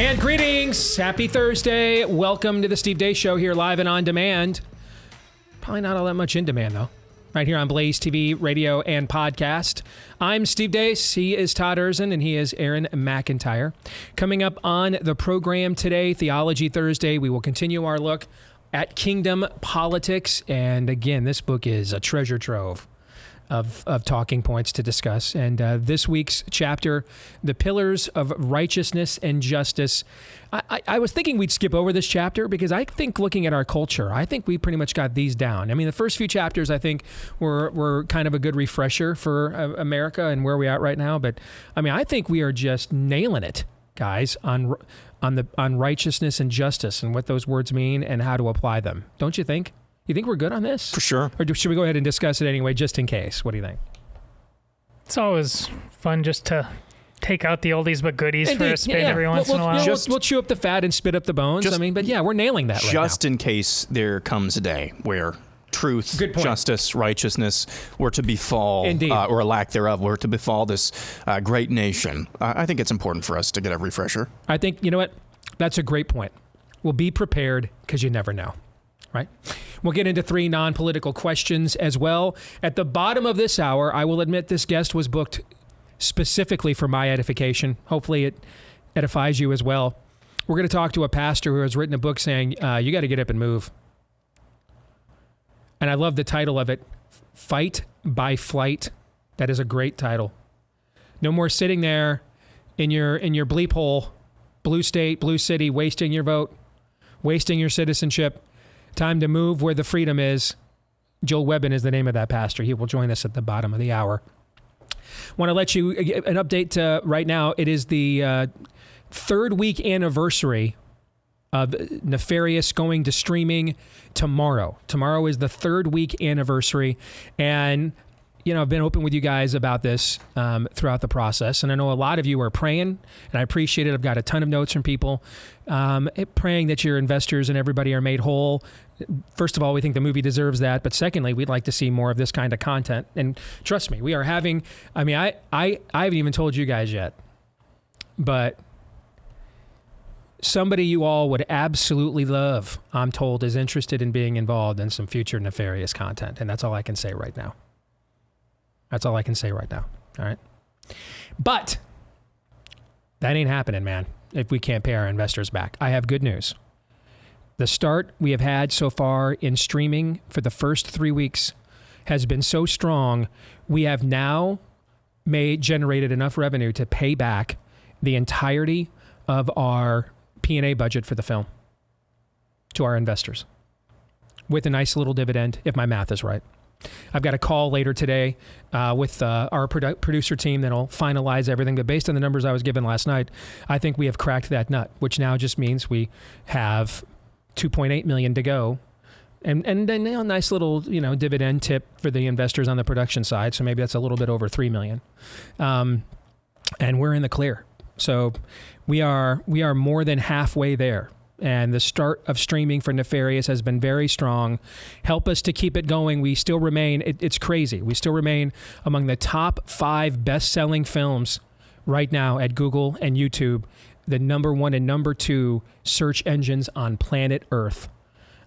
And greetings. Happy Thursday. Welcome to the Steve Deace Show here live and on demand. Probably not all that much in demand, though. Right here on BlazeTV, radio, and podcast. I'm Steve Deace. He is Todd Erzin, and he is Aaron McIntyre. Coming up on the program today, Theology Thursday, we will continue our look at kingdom politics. And again, this book is a treasure trove of talking points to discuss. And this week's chapter, The Pillars of Righteousness and Justice. I was thinking we'd skip over this chapter because I think looking at our culture, I think we pretty much got these down. I mean, the first few chapters, I think, were kind of a good refresher for America and where we're at right now. But, I mean, I think we are just nailing it, guys, on righteousness and justice and what those words mean and how to apply them. Don't you think? You think we're good on this? For sure. Or should we go ahead and discuss it anyway, just in case? What do you think? It's always fun just to take out the oldies but goodies Indeed. for a spin every once in a while. We'll chew up the fat and spit up the bones. But yeah, we're nailing that right now. Just in case there comes a day where truth, justice, righteousness were to befall, or a lack thereof, were to befall this great nation. I think it's important for us to get a refresher. I think, you know what? That's a great point. We'll be prepared because you never know. Right? We'll get into 3 non-political questions as well. At the bottom of this hour, I will admit this guest was booked specifically for my edification. Hopefully it edifies you as well. We're going to talk to a pastor who has written a book saying, you got to get up and move. And I love the title of it, Fight by Flight. That is a great title. No more sitting there in your bleep hole, blue state, blue city, wasting your vote, wasting your citizenship. Time to move where the freedom is. Joel Webben is the name of that pastor. He will join us at the bottom of the hour. Want to let you an update right now. It is the 3rd week anniversary of Nefarious going to streaming tomorrow. Tomorrow is the 3rd week anniversary. And, you know, I've been open with you guys about this throughout the process. And I know a lot of you are praying, and I appreciate it. I've got a ton of notes from people praying that your investors and everybody are made whole. First of all, we think the movie deserves that. But secondly, we'd like to see more of this kind of content. And trust me, we are having, I mean, I haven't even told you guys yet, but somebody you all would absolutely love, I'm told, is interested in being involved in some future Nefarious content. And that's all I can say right now. That's all I can say right now. All right. But that ain't happening, man, if we can't pay our investors back. I have good news. The start we have had so far in streaming for the first 3 weeks has been so strong. We have now generated enough revenue to pay back the entirety of our P&A budget for the film to our investors with a nice little dividend, if my math is right. I've got a call later today with our producer team that'll finalize everything. But based on the numbers I was given last night, I think we have cracked that nut, which now just means we have $2.8 million to go. And then a nice little, dividend tip for the investors on the production side. So maybe that's a little bit over $3 million. And we're in the clear. So we are more than halfway there. And the start of streaming for Nefarious has been very strong. Help us to keep it going. We still remain, it's crazy. We still remain among the top 5 best-selling films right now at Google and YouTube, the number 1 and number 2 search engines on planet Earth,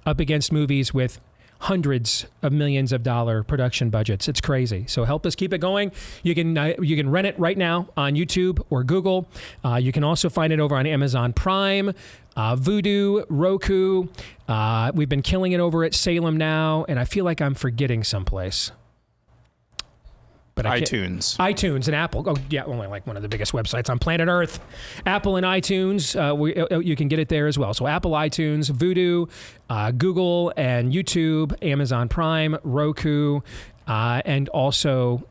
up against movies with hundreds of millions of dollar production budgets. It's crazy. So help us keep it going. You can rent it right now on YouTube or Google. You can also find it over on Amazon Prime, Vudu, Roku. We've been killing it over at Salem Now, and I feel like I'm forgetting someplace. But iTunes and Apple. Oh, yeah, only like one of the biggest websites on planet Earth. Apple and iTunes, you can get it there as well. So Apple, iTunes, Vudu, Google and YouTube, Amazon Prime, Roku, and also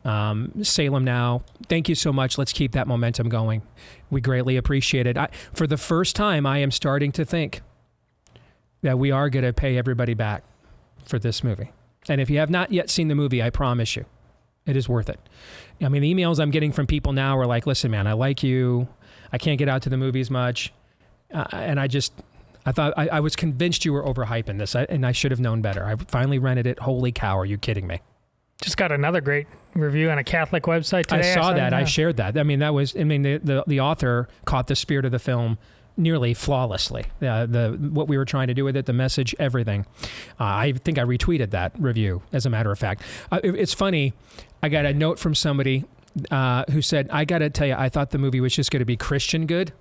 Salem Now. Thank you so much. Let's keep that momentum going. We greatly appreciate it. For the first time, I am starting to think that we are going to pay everybody back for this movie. And if you have not yet seen the movie, I promise you, it is worth it. I mean, the emails I'm getting from people now are like, listen, man, I like you. I can't get out to the movies much. And I thought, I was convinced you were overhyping this, and I should have known better. I finally rented it. Holy cow, are you kidding me? Just got another great review on a Catholic website today. I saw that. I shared that. I mean, the author caught the spirit of the film nearly flawlessly. What we were trying to do with it, the message, everything. I think I retweeted that review, as a matter of fact. It's funny. I got a note from somebody who said, I got to tell you, I thought the movie was just going to be Christian good.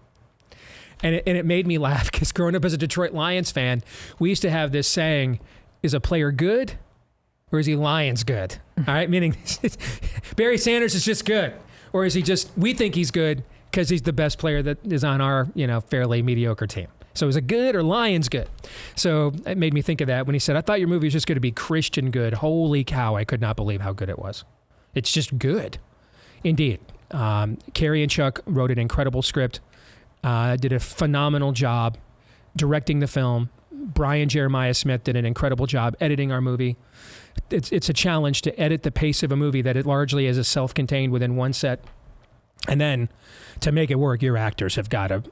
And it made me laugh because growing up as a Detroit Lions fan, we used to have this saying, is a player good or is he Lions good? All right, meaning Barry Sanders is just good. Or is he just, we think he's good because he's the best player that is on our, fairly mediocre team. So is it good or Lions good? So it made me think of that when he said, I thought your movie was just going to be Christian good. Holy cow, I could not believe how good it was. It's just good. Indeed. Carrie and Chuck wrote an incredible script, did a phenomenal job directing the film. Brian Jeremiah Smith did an incredible job editing our movie. It's a challenge to edit the pace of a movie that it largely is a self-contained within one set. And then to make it work, your actors have got to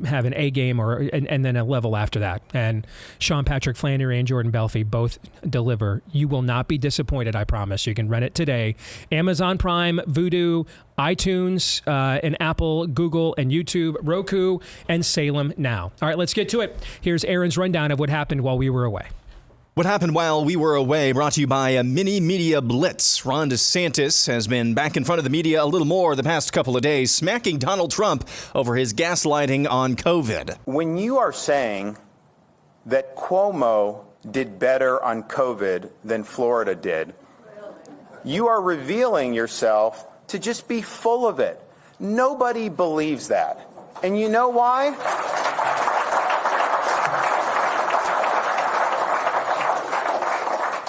have an A game and then a level after that. And Sean Patrick Flannery and Jordan Belfi both deliver. You will not be disappointed, I promise. You can rent it today. Amazon Prime, Vudu, iTunes, and Apple, Google, and YouTube, Roku, and Salem now. All right, let's get to it. Here's Aaron's rundown of what happened while we were away. What happened while we were away, brought to you by a mini media blitz. Ron DeSantis has been back in front of the media a little more the past couple of days, smacking Donald Trump over his gaslighting on COVID. When you are saying that Cuomo did better on COVID than Florida did, you are revealing yourself to just be full of it. Nobody believes that. And you know why?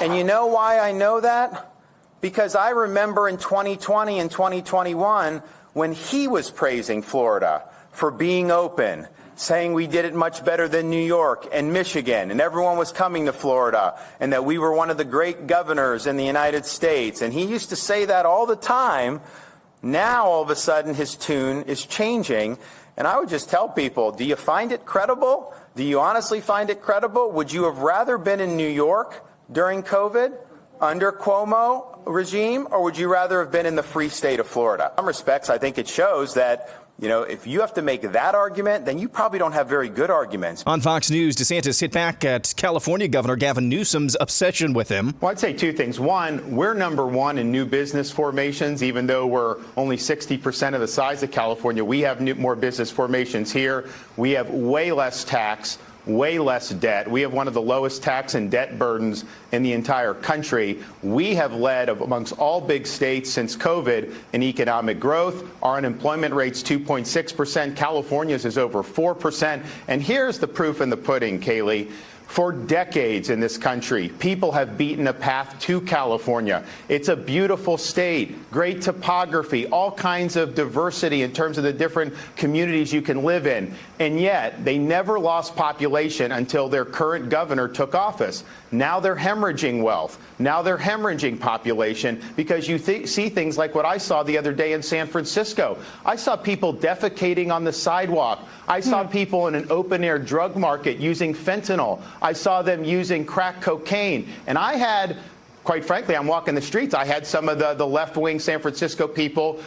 And you know why I know that? Because I remember in 2020 and 2021 when he was praising Florida for being open, saying we did it much better than New York and Michigan, and everyone was coming to Florida, and that we were one of the great governors in the United States. And he used to say that all the time. Now, all of a sudden, his tune is changing. And I would just tell people, do you find it credible? Do you honestly find it credible? Would you have rather been in New York during COVID under Cuomo regime, or would you rather have been in the free state of Florida? In some respects, I think it shows that, if you have to make that argument, then you probably don't have very good arguments. On Fox News, DeSantis hit back at California Governor Gavin Newsom's obsession with him. Well, I'd say two things. One, we're number one in new business formations, even though we're only 60% of the size of California. We have more business formations here. We have way less tax, way less debt. We have one of the lowest tax and debt burdens in the entire country. We have led amongst all big states since COVID in economic growth. Our unemployment rate's 2.6%. California's is over 4%. And here's the proof in the pudding, Kaylee. For decades in this country, people have beaten a path to California. It's a beautiful state, great topography, all kinds of diversity in terms of the different communities you can live in. And yet, they never lost population until their current governor took office. Now they're hemorrhaging wealth. Now they're hemorrhaging population because you see things like what I saw the other day in San Francisco. I saw people defecating on the sidewalk. I saw people in an open-air drug market using fentanyl. I saw them using crack cocaine. And I had, quite frankly, I'm walking the streets. I had some of the left-wing San Francisco people,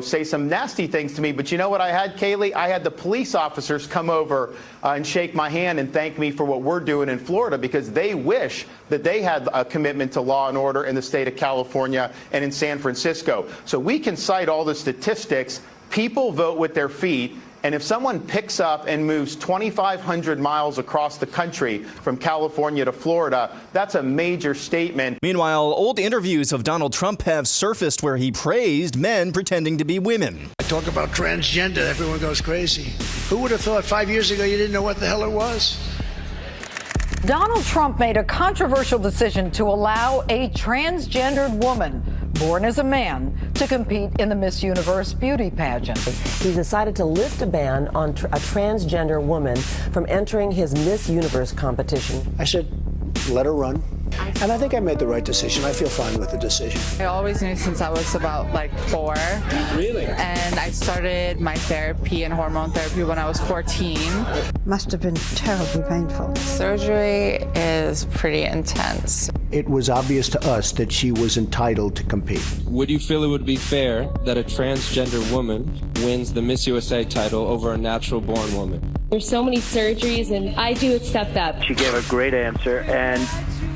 say some nasty things to me. But you know what I had, Kaylee? I had the police officers come over and shake my hand and thank me for what we're doing in Florida, because they wish that they had a commitment to law and order in the state of California and in San Francisco. So we can cite all the statistics. People vote with their feet. And if someone picks up and moves 2,500 miles across the country from California to Florida, that's a major statement. Meanwhile, old interviews of Donald Trump have surfaced where he praised men pretending to be women. I talk about transgender, everyone goes crazy. Who would have thought 5 years ago you didn't know what the hell it was? Donald Trump made a controversial decision to allow a transgendered woman born as a man to compete in the Miss Universe beauty pageant. He decided to lift a ban on a transgender woman from entering his Miss Universe competition. I said, let her run. And I think I made the right decision. I feel fine with the decision. I always knew since I was about 4. Really? And I started my therapy and hormone therapy when I was 14. Must have been terribly painful. Surgery is pretty intense. it was obvious to us that she was entitled to compete. Would you feel it would be fair that a transgender woman wins the Miss USA title over a natural-born woman? There's so many surgeries, and I do accept that. She gave a great answer, and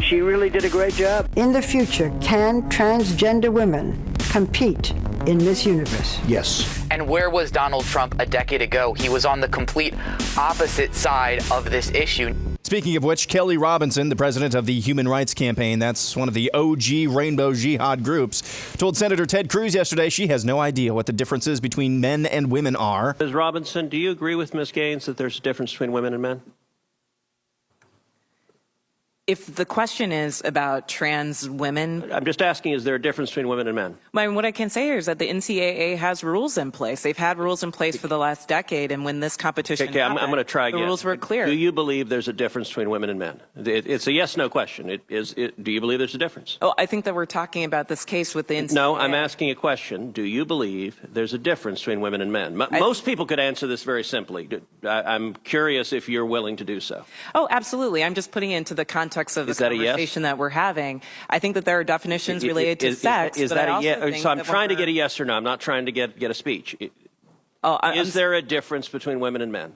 she really did a great job. In the future, can transgender women compete in Miss Universe? Yes. And where was Donald Trump a decade ago? He was on the complete opposite side of this issue. Speaking of which, Kelly Robinson, the president of the Human Rights Campaign, that's one of the OG Rainbow Jihad groups, told Senator Ted Cruz yesterday she has no idea what the differences between men and women are. Ms. Robinson, do you agree with Ms. Gaines that there's a difference between women and men? If the question is about trans women... I'm just asking, is there a difference between women and men? What I can say here is that the NCAA has rules in place. They've had rules in place for the last decade, and when this competition happened, I'm going to try again. The rules were clear. Do you believe there's a difference between women and men? It's a yes-no question. Do you believe there's a difference? Oh, I think that we're talking about this case with the NCAA. No, I'm asking a question. Do you believe there's a difference between women and men? Most people could answer this very simply. I'm curious if you're willing to do so. Oh, absolutely. I'm just putting it into the context of the conversation that we're having. I think that there are definitions related to sex. Is that a yes? So I'm trying to get a yes or no. I'm not trying to get a speech. Is there a difference between women and men?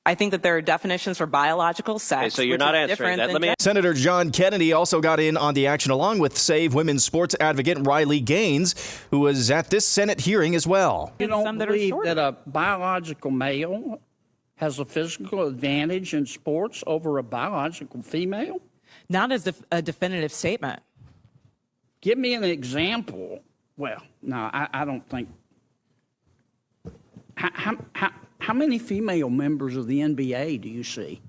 I think that there are definitions for biological sex. Okay, so you're not answering that. Senator John Kennedy also got in on the action along with Save Women's sports advocate Riley Gaines, who was at this Senate hearing as well. You don't believe that a biological male has a physical advantage in sports over a biological female? Not as a definitive statement. Give me an example. Well, no, I don't think. How many female members of the NBA do you see?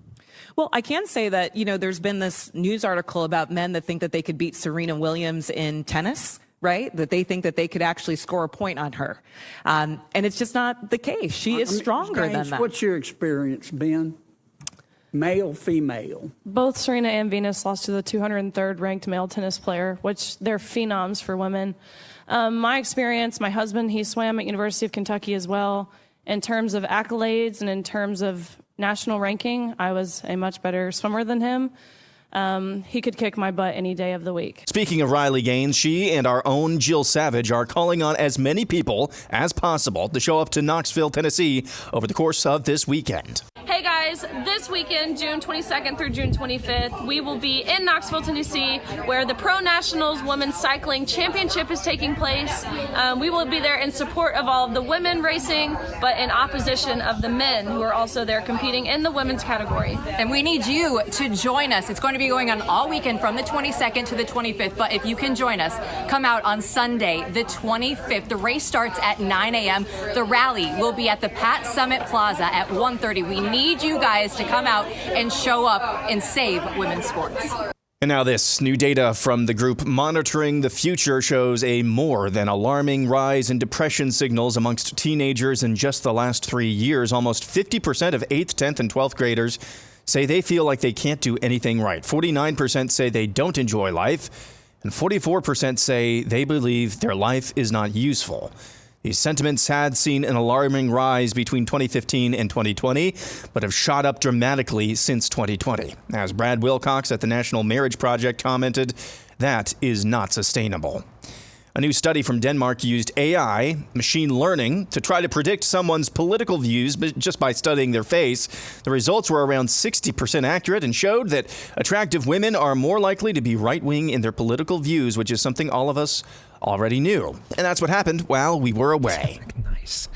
Well, I can say that, there's been this news article about men that think that they could beat Serena Williams in tennis, right? That they think that they could actually score a point on her. And it's just not the case. She is stronger than that. What's your experience, Ben? Male, female. Both Serena and Venus lost to the 203rd ranked male tennis player, which they're phenoms for women. My experience, my husband, he swam at University of Kentucky as well. In terms of accolades and in terms of national ranking, I was a much better swimmer than him. He could kick my butt any day of the week. Speaking of Riley Gaines, she and our own Jill Savage are calling on as many people as possible to show up to Knoxville, Tennessee over the course of this weekend. Hey guys, this weekend, June 22nd through June 25th, we will be in Knoxville, Tennessee, where the Pro Nationals Women's Cycling Championship is taking place. We will be there in support of all of the women racing, but in opposition of the men who are also there competing in the women's category. And we need you to join us. It's going to be going on all weekend from the 22nd to the 25th, but if you can join us, come out on Sunday, the 25th. The race starts at 9 a.m. The rally will be at the Pat Summit Plaza at 1:30. We need you guys to come out and show up and save women's sports. And now this new data from the group Monitoring the Future shows a more than alarming rise in depression signals amongst teenagers in just the last 3 years. Almost 50% of 8th, 10th, and 12th graders say they feel like they can't do anything right. 49% say they don't enjoy life, and 44% say they believe their life is not useful. These sentiments had seen an alarming rise between 2015 and 2020, but have shot up dramatically since 2020. As Brad Wilcox at the National Marriage Project commented, that is not sustainable. A new study from Denmark used AI, machine learning, to try to predict someone's political views just by studying their face. The results were around 60% accurate and showed that attractive women are more likely to be right-wing in their political views, which is something all of us already knew. And that's what happened while we were away. Nice.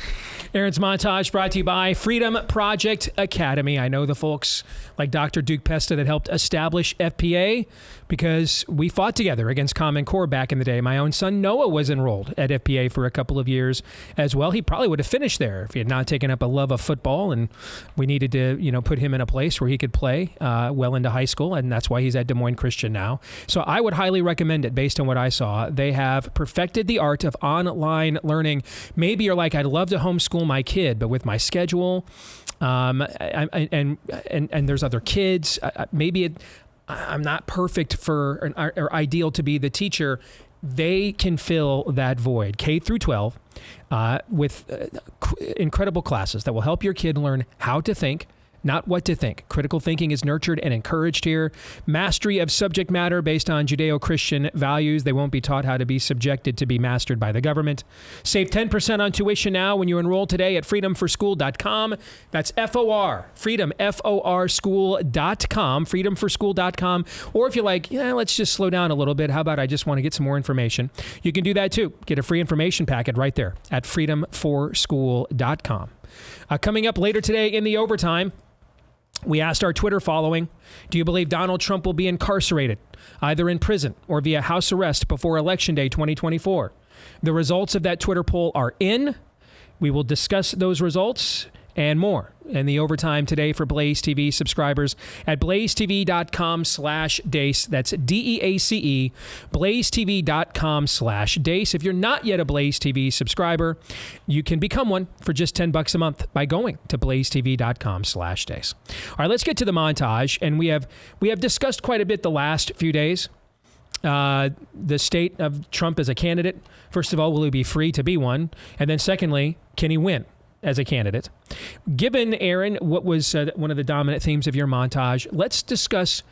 Aaron's Montage brought to you by Freedom Project Academy. I know the folks like Dr. Duke Pesta that helped establish FPA because we fought together against Common Core back in the day. My own son Noah was enrolled at FPA for a couple of years as well. He probably would have finished there if he had not taken up a love of football, and we needed to, put him in a place where he could play well into high school, and that's why he's at Des Moines Christian now. So I would highly recommend it based on what I saw. They have perfected the art of online learning. Maybe you're like, I'd love to homeschool my kid, but with my schedule, and there's other kids, I'm not perfect for or ideal to be the teacher. They can fill that void, K through 12, with incredible classes that will help your kid learn how to think, not what to think. Critical thinking is nurtured and encouraged here. Mastery of subject matter based on Judeo-Christian values. They won't be taught how to be subjected to be mastered by the government. Save 10% on tuition now when you enroll today at freedomforschool.com. That's F-O-R, freedom, F-O-R school.com, freedomforschool.com. Or if you're like, yeah, let's just slow down a little bit. How about I just want to get some more information? You can do that too. Get a free information packet right there at freedomforschool.com. Coming up later today in the overtime, we asked our Twitter following, do you believe Donald Trump will be incarcerated, either in prison or via house arrest before Election Day 2024? The results of that Twitter poll are in. We will discuss those results and more in the overtime today for Blaze TV subscribers at blazetv.com/Deace. That's DEACE, blazetv.com/Deace. If you're not yet a Blaze TV subscriber, you can become one for just $10 a month by going to blazetv.com/Deace. All right, let's get to the montage. And we have discussed quite a bit the last few days. The state of Trump as a candidate. First of all, will he be free to be one? And then secondly, can he win as a candidate? Given, Aaron, what was one of the dominant themes of your montage, let's discuss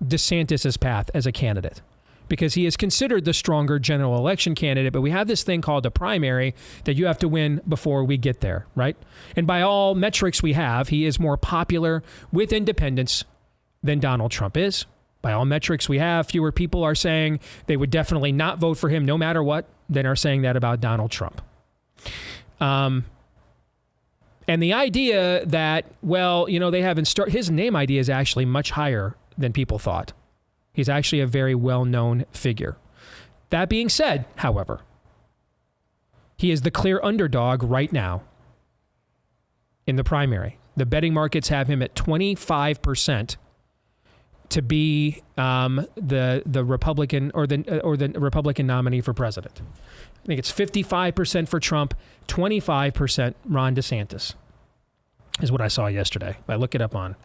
DeSantis' path as a candidate, because he is considered the stronger general election candidate, but we have this thing called a primary that you have to win before we get there, right? And by all metrics we have, he is more popular with independents than Donald Trump is. By all metrics we have, fewer people are saying they would definitely not vote for him no matter what than are saying that about Donald Trump. And the idea that, well, you know, they haven't started, his name idea is actually much higher than people thought. He's actually a very well-known figure. That being said, however, he is the clear underdog right now in the primary. The betting markets have him at 25% to be the Republican or the Republican nominee for president. I think it's 55% for Trump, 25% Ron DeSantis is what I saw yesterday. I look it up on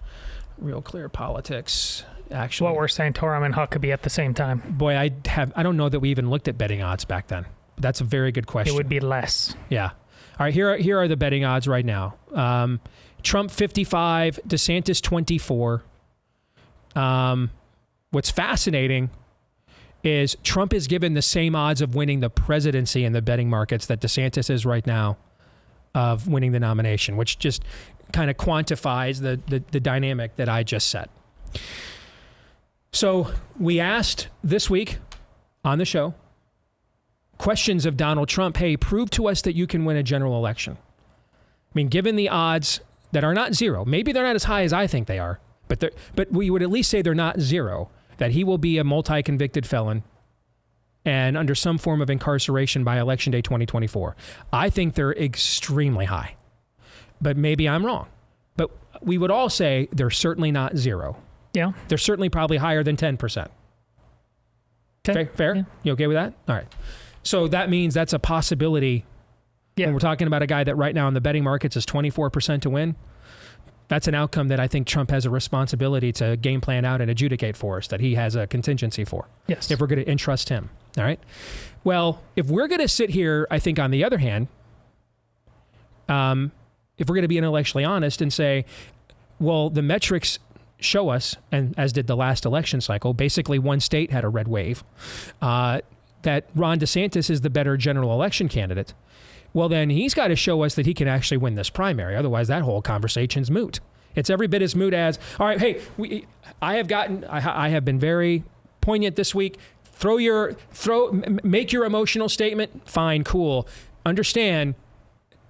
Real Clear Politics. Actually, what we're saying, Torum and Huckabee at the same time. Boy, I don't know that we even looked at betting odds back then. But that's a very good question. It would be less. Yeah. All right, here are the betting odds right now. Trump 55, DeSantis 24. What's fascinating is Trump is given the same odds of winning the presidency in the betting markets that DeSantis is right now of winning the nomination, which just kind of quantifies the dynamic that I just set. So we asked this week on the show questions of Donald Trump. Hey, prove to us that you can win a general election. I mean, given the odds that are not zero, maybe they're not as high as I think they are, but we would at least say they're not zero, that he will be a multi-convicted felon and under some form of incarceration by Election Day 2024. I think they're extremely high, but maybe I'm wrong. But we would all say they're certainly not zero. Yeah. They're certainly probably higher than 10%. 10? Fair? Yeah. You okay with that? All right. So that means that's a possibility. Yeah. When we're talking about a guy that right now in the betting markets is 24% to win, that's an outcome that I think Trump has a responsibility to game plan out and adjudicate for us, that he has a contingency for. Yes. If we're going to entrust him. All right. Well, if we're going to sit here, I think on the other hand, if we're going to be intellectually honest and say, well, the metrics show us, and as did the last election cycle, basically one state had a red wave, that Ron DeSantis is the better general election candidate. Well, then he's got to show us that he can actually win this primary. Otherwise, that whole conversation's moot. It's every bit as moot as, all right, hey, I have been very poignant this week. Make your emotional statement. Fine, cool. Understand,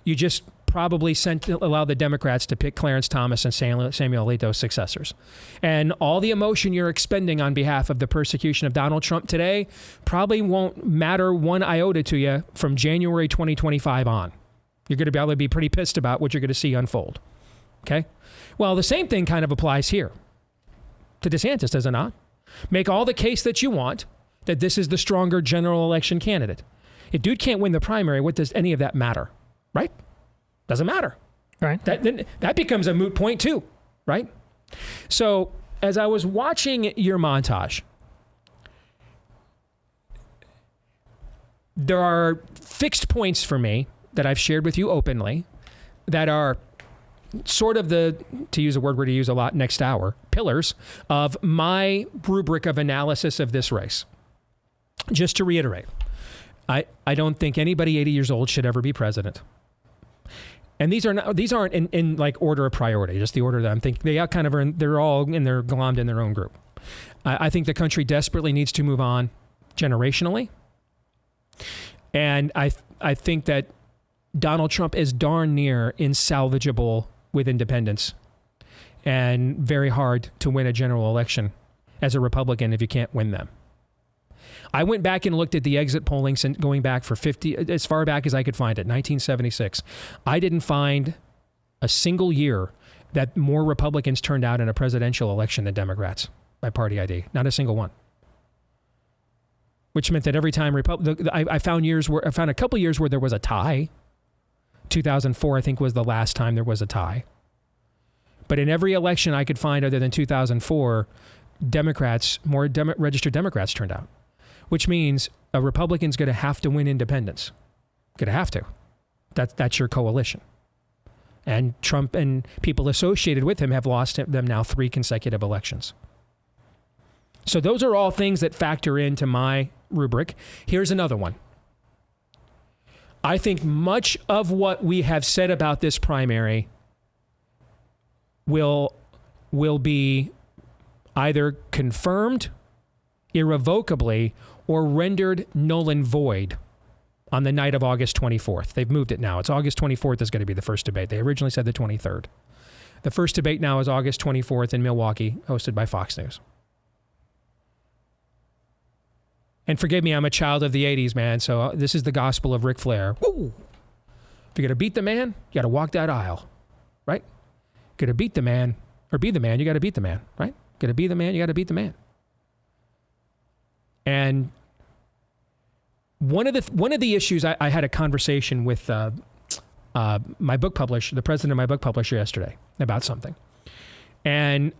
you just probably allow the Democrats to pick Clarence Thomas and Samuel Alito's successors. And all the emotion you're expending on behalf of the persecution of Donald Trump today probably won't matter one iota to you from January 2025 on. You're going to be able to be pretty pissed about what you're going to see unfold. Okay? Well, the same thing kind of applies here to DeSantis, does it not? Make all the case that you want that this is the stronger general election candidate. If dude can't win the primary, what does any of that matter? Right? Doesn't matter. Right. That becomes a moot point too, right? So as I was watching your montage, there are fixed points for me that I've shared with you openly that are sort of to use a word we're going to use a lot next hour, pillars of my rubric of analysis of this race. Just to reiterate, I don't think anybody 80 years old should ever be president. And these aren't in like order of priority, just the order that I'm thinking. They're glommed in their own group. I think the country desperately needs to move on generationally. And I think that Donald Trump is darn near insalvageable with independents and very hard to win a general election as a Republican if you can't win them. I went back and looked at the exit polling going back for as far back as I could find it, 1976. I didn't find a single year that more Republicans turned out in a presidential election than Democrats by party ID. Not a single one. Which meant that every time I found a couple years where there was a tie. 2004, I think, was the last time there was a tie. But in every election I could find other than 2004, more registered Democrats turned out. Which means a Republican's going to have to win independents. Going to have to. That's your coalition. And Trump and people associated with him have lost them now 3 consecutive elections. So those are all things that factor into my rubric. Here's another one. I think much of what we have said about this primary will be either confirmed irrevocably or rendered null and void on the night of August 24th. They've moved it now. It's August 24th is going to be the first debate. They originally said the 23rd. The first debate now is August 24th in Milwaukee, hosted by Fox News. And forgive me, I'm a child of the 80s, man, so this is the gospel of Ric Flair. Woo! If you're going to beat the man, you got to walk that aisle, right? Going to beat the man, or be the man, you got to beat the man, right? Going to be the man, you got to beat the man. And one of the issues, I had a conversation with my book publisher, the president of my book publisher yesterday about something. And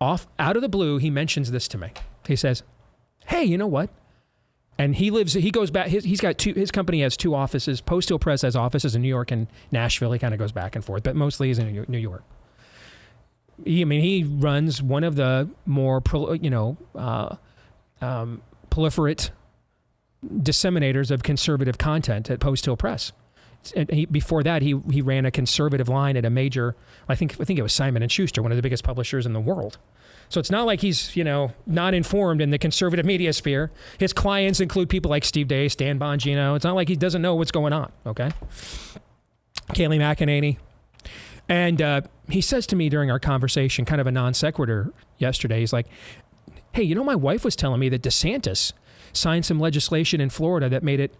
out of the blue, he mentions this to me. He says, hey, you know what? And he goes back, his company has 2 offices. Post Hill Press has offices in New York and Nashville. He kind of goes back and forth, but mostly he's in New York. He runs one of the more, proliferate disseminators of conservative content at Post Hill Press. And before that, he ran a conservative line at a major, I think it was Simon & Schuster, one of the biggest publishers in the world. So it's not like he's, not informed in the conservative media sphere. His clients include people like Steve Deace, Dan Bongino. It's not like he doesn't know what's going on, okay? Kayleigh McEnany. And he says to me during our conversation, kind of a non sequitur yesterday, he's like, hey, my wife was telling me that DeSantis signed some legislation in Florida that made it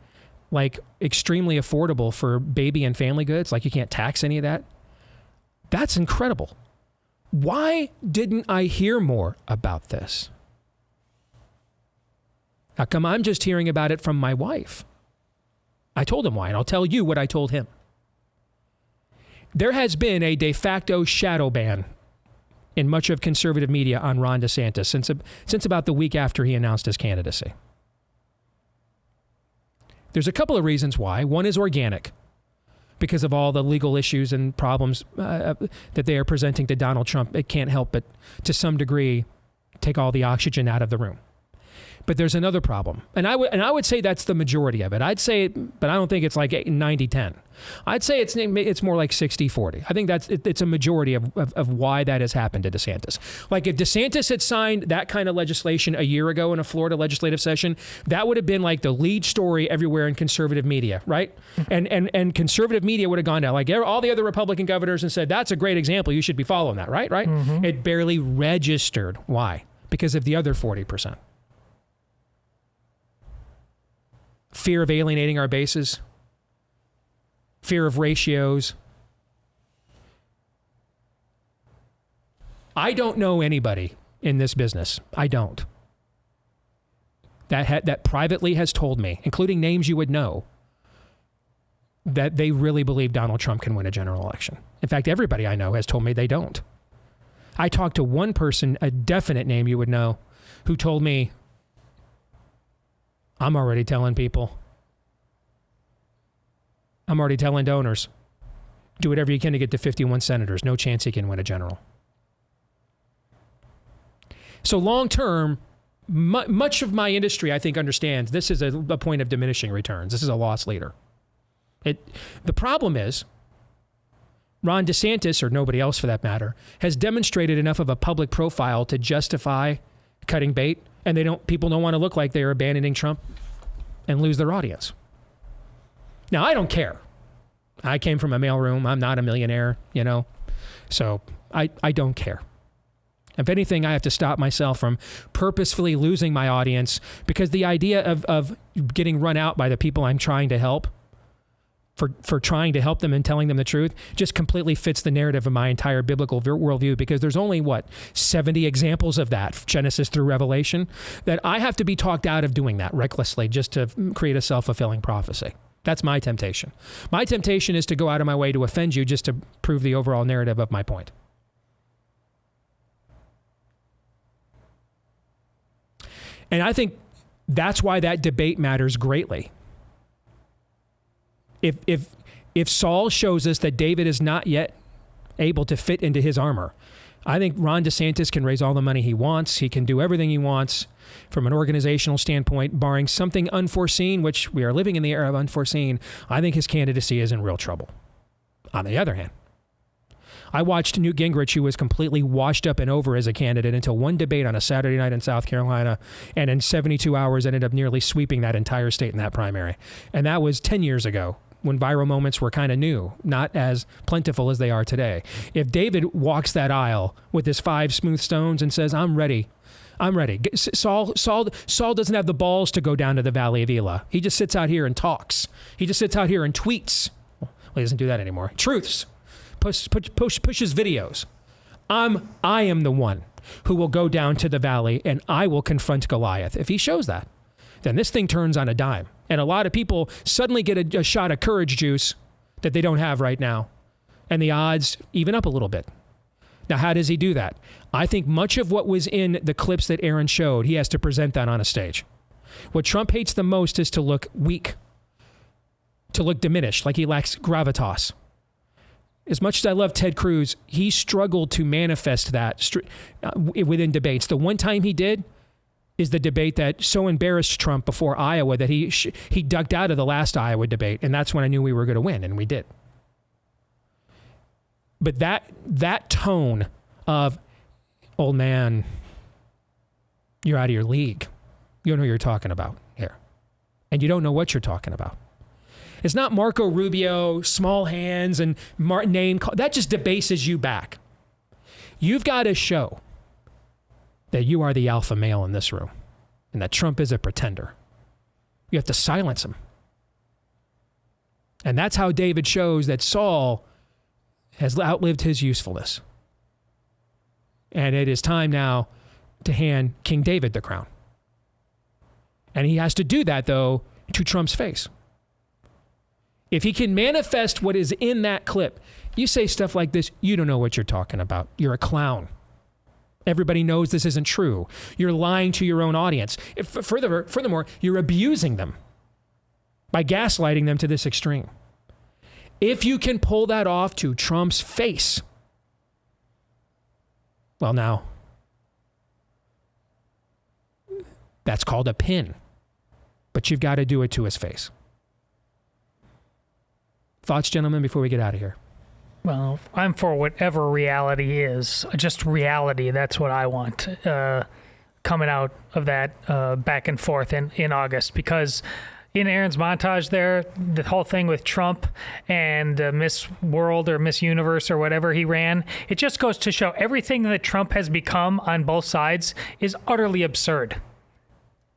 like extremely affordable for baby and family goods. Like you can't tax any of that. That's incredible. Why didn't I hear more about this? How come I'm just hearing about it from my wife? I told him why, and I'll tell you what I told him. There has been a de facto shadow ban in much of conservative media on Ron DeSantis since about the week after he announced his candidacy. There's a couple of reasons why. One is organic, because of all the legal issues and problems that they are presenting to Donald Trump. It can't help but, to some degree, take all the oxygen out of the room. But there's another problem. And I would say that's the majority of it. I'd say, but I don't think it's like 90-10. I'd say it's more like 60-40. I think it's a majority of why that has happened to DeSantis. Like if DeSantis had signed that kind of legislation a year ago in a Florida legislative session, that would have been like the lead story everywhere in conservative media, right? And conservative media would have gone down like all the other Republican governors and said, that's a great example. You should be following that, right? Mm-hmm. It barely registered. Why? Because of the other 40%. Fear of alienating our bases, fear of ratios. I don't know anybody in this business. I don't. That privately has told me, including names you would know, that they really believe Donald Trump can win a general election. In fact, everybody I know has told me they don't. I talked to one person, a definite name you would know, who told me, I'm already telling people. I'm already telling donors. Do whatever you can to get to 51 senators. No chance he can win a general. So long term, much of my industry, I think, understands this is a point of diminishing returns. This is a loss leader. The problem is, Ron DeSantis, or nobody else for that matter, has demonstrated enough of a public profile to justify cutting bait, and people don't want to look like they are abandoning Trump and lose their audience. Now, I don't care. I came from a mailroom. I'm not a millionaire, so I don't care. If anything, I have to stop myself from purposefully losing my audience, because the idea of getting run out by the people I'm trying to help for trying to help them and telling them the truth just completely fits the narrative of my entire biblical worldview, because there's only, 70 examples of that, Genesis through Revelation, that I have to be talked out of doing that recklessly just to create a self-fulfilling prophecy. That's my temptation. My temptation is to go out of my way to offend you just to prove the overall narrative of my point. And I think that's why that debate matters greatly. If Saul shows us that David is not yet able to fit into his armor, I think Ron DeSantis can raise all the money he wants. He can do everything he wants from an organizational standpoint, barring something unforeseen, which we are living in the era of unforeseen. I think his candidacy is in real trouble. On the other hand, I watched Newt Gingrich, who was completely washed up and over as a candidate, until one debate on a Saturday night in South Carolina, and in 72 hours ended up nearly sweeping that entire state in that primary. And that was 10 years ago, when viral moments were kind of new, not as plentiful as they are today. If David walks that aisle with his 5 smooth stones and says, I'm ready. Saul doesn't have the balls to go down to the Valley of Elah. He just sits out here and talks. He just sits out here and tweets. Well, he doesn't do that anymore. Truths. Pushes videos. I am the one who will go down to the valley and I will confront Goliath. If he shows that, then this thing turns on a dime. And a lot of people suddenly get a shot of courage juice that they don't have right now. And the odds even up a little bit. Now, how does he do that? I think much of what was in the clips that Aaron showed, he has to present that on a stage. What Trump hates the most is to look weak, to look diminished, like he lacks gravitas. As much as I love Ted Cruz, he struggled to manifest that within debates. The one time he did is the debate that so embarrassed Trump before Iowa that he ducked out of the last Iowa debate, and that's when I knew we were going to win, and we did. But that tone of, old man, you're out of your league. You don't know what you're talking about here. And you don't know what you're talking about. It's not Marco Rubio, small hands, and name call. That just debases you back. You've got to show that you are the alpha male in this room and that Trump is a pretender. You have to silence him. And that's how David shows that Saul has outlived his usefulness. And it is time now to hand King David the crown. And he has to do that, though, to Trump's face. If he can manifest what is in that clip, you say stuff like this, you don't know what you're talking about. You're a clown. Everybody knows this isn't true. You're lying to your own audience. Furthermore, you're abusing them by gaslighting them to this extreme. If you can pull that off to Trump's face, well, now, that's called a pin. But you've got to do it to his face. Thoughts, gentlemen, before we get out of here? Well, I'm for whatever reality is. Just reality, that's what I want coming out of that back and forth in August. Because in Aaron's montage there, the whole thing with Trump and Miss World or Miss Universe or whatever he ran, it just goes to show everything that Trump has become on both sides is utterly absurd.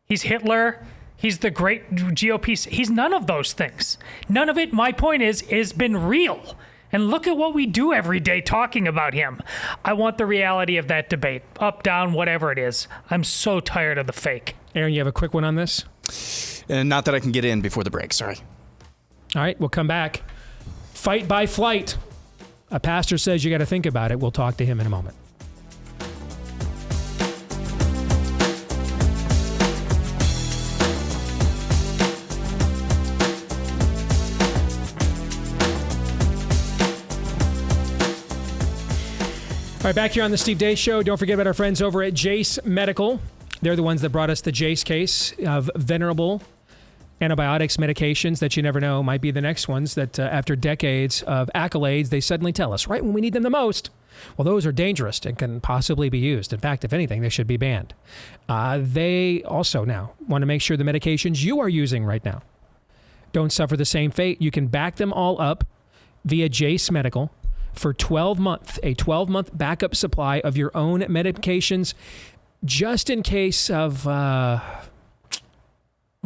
He's Hitler. He's the great GOP. He's none of those things. None of it, my point is been real. And look at what we do every day talking about him. I want the reality of that debate. Up, down, whatever it is. I'm so tired of the fake. Aaron, you have a quick one on this? Not that I can get in before the break, sorry. All right, we'll come back. Fight by flight. A pastor says you got to think about it. We'll talk to him in a moment. right, back here on the Steve Deace Show. Don't forget about our friends over at Jace Medical. They're the ones that brought us the Jace case of venerable antibiotics, medications that you never know might be the next ones that after decades of accolades, they suddenly tell us right when we need them the most. Well, those are dangerous and can possibly be used. In fact, if anything, they should be banned. They also now want to make sure the medications you are using right now don't suffer the same fate. You can back them all up via Jace Medical for a 12-month backup supply of your own medications just in case of, we'll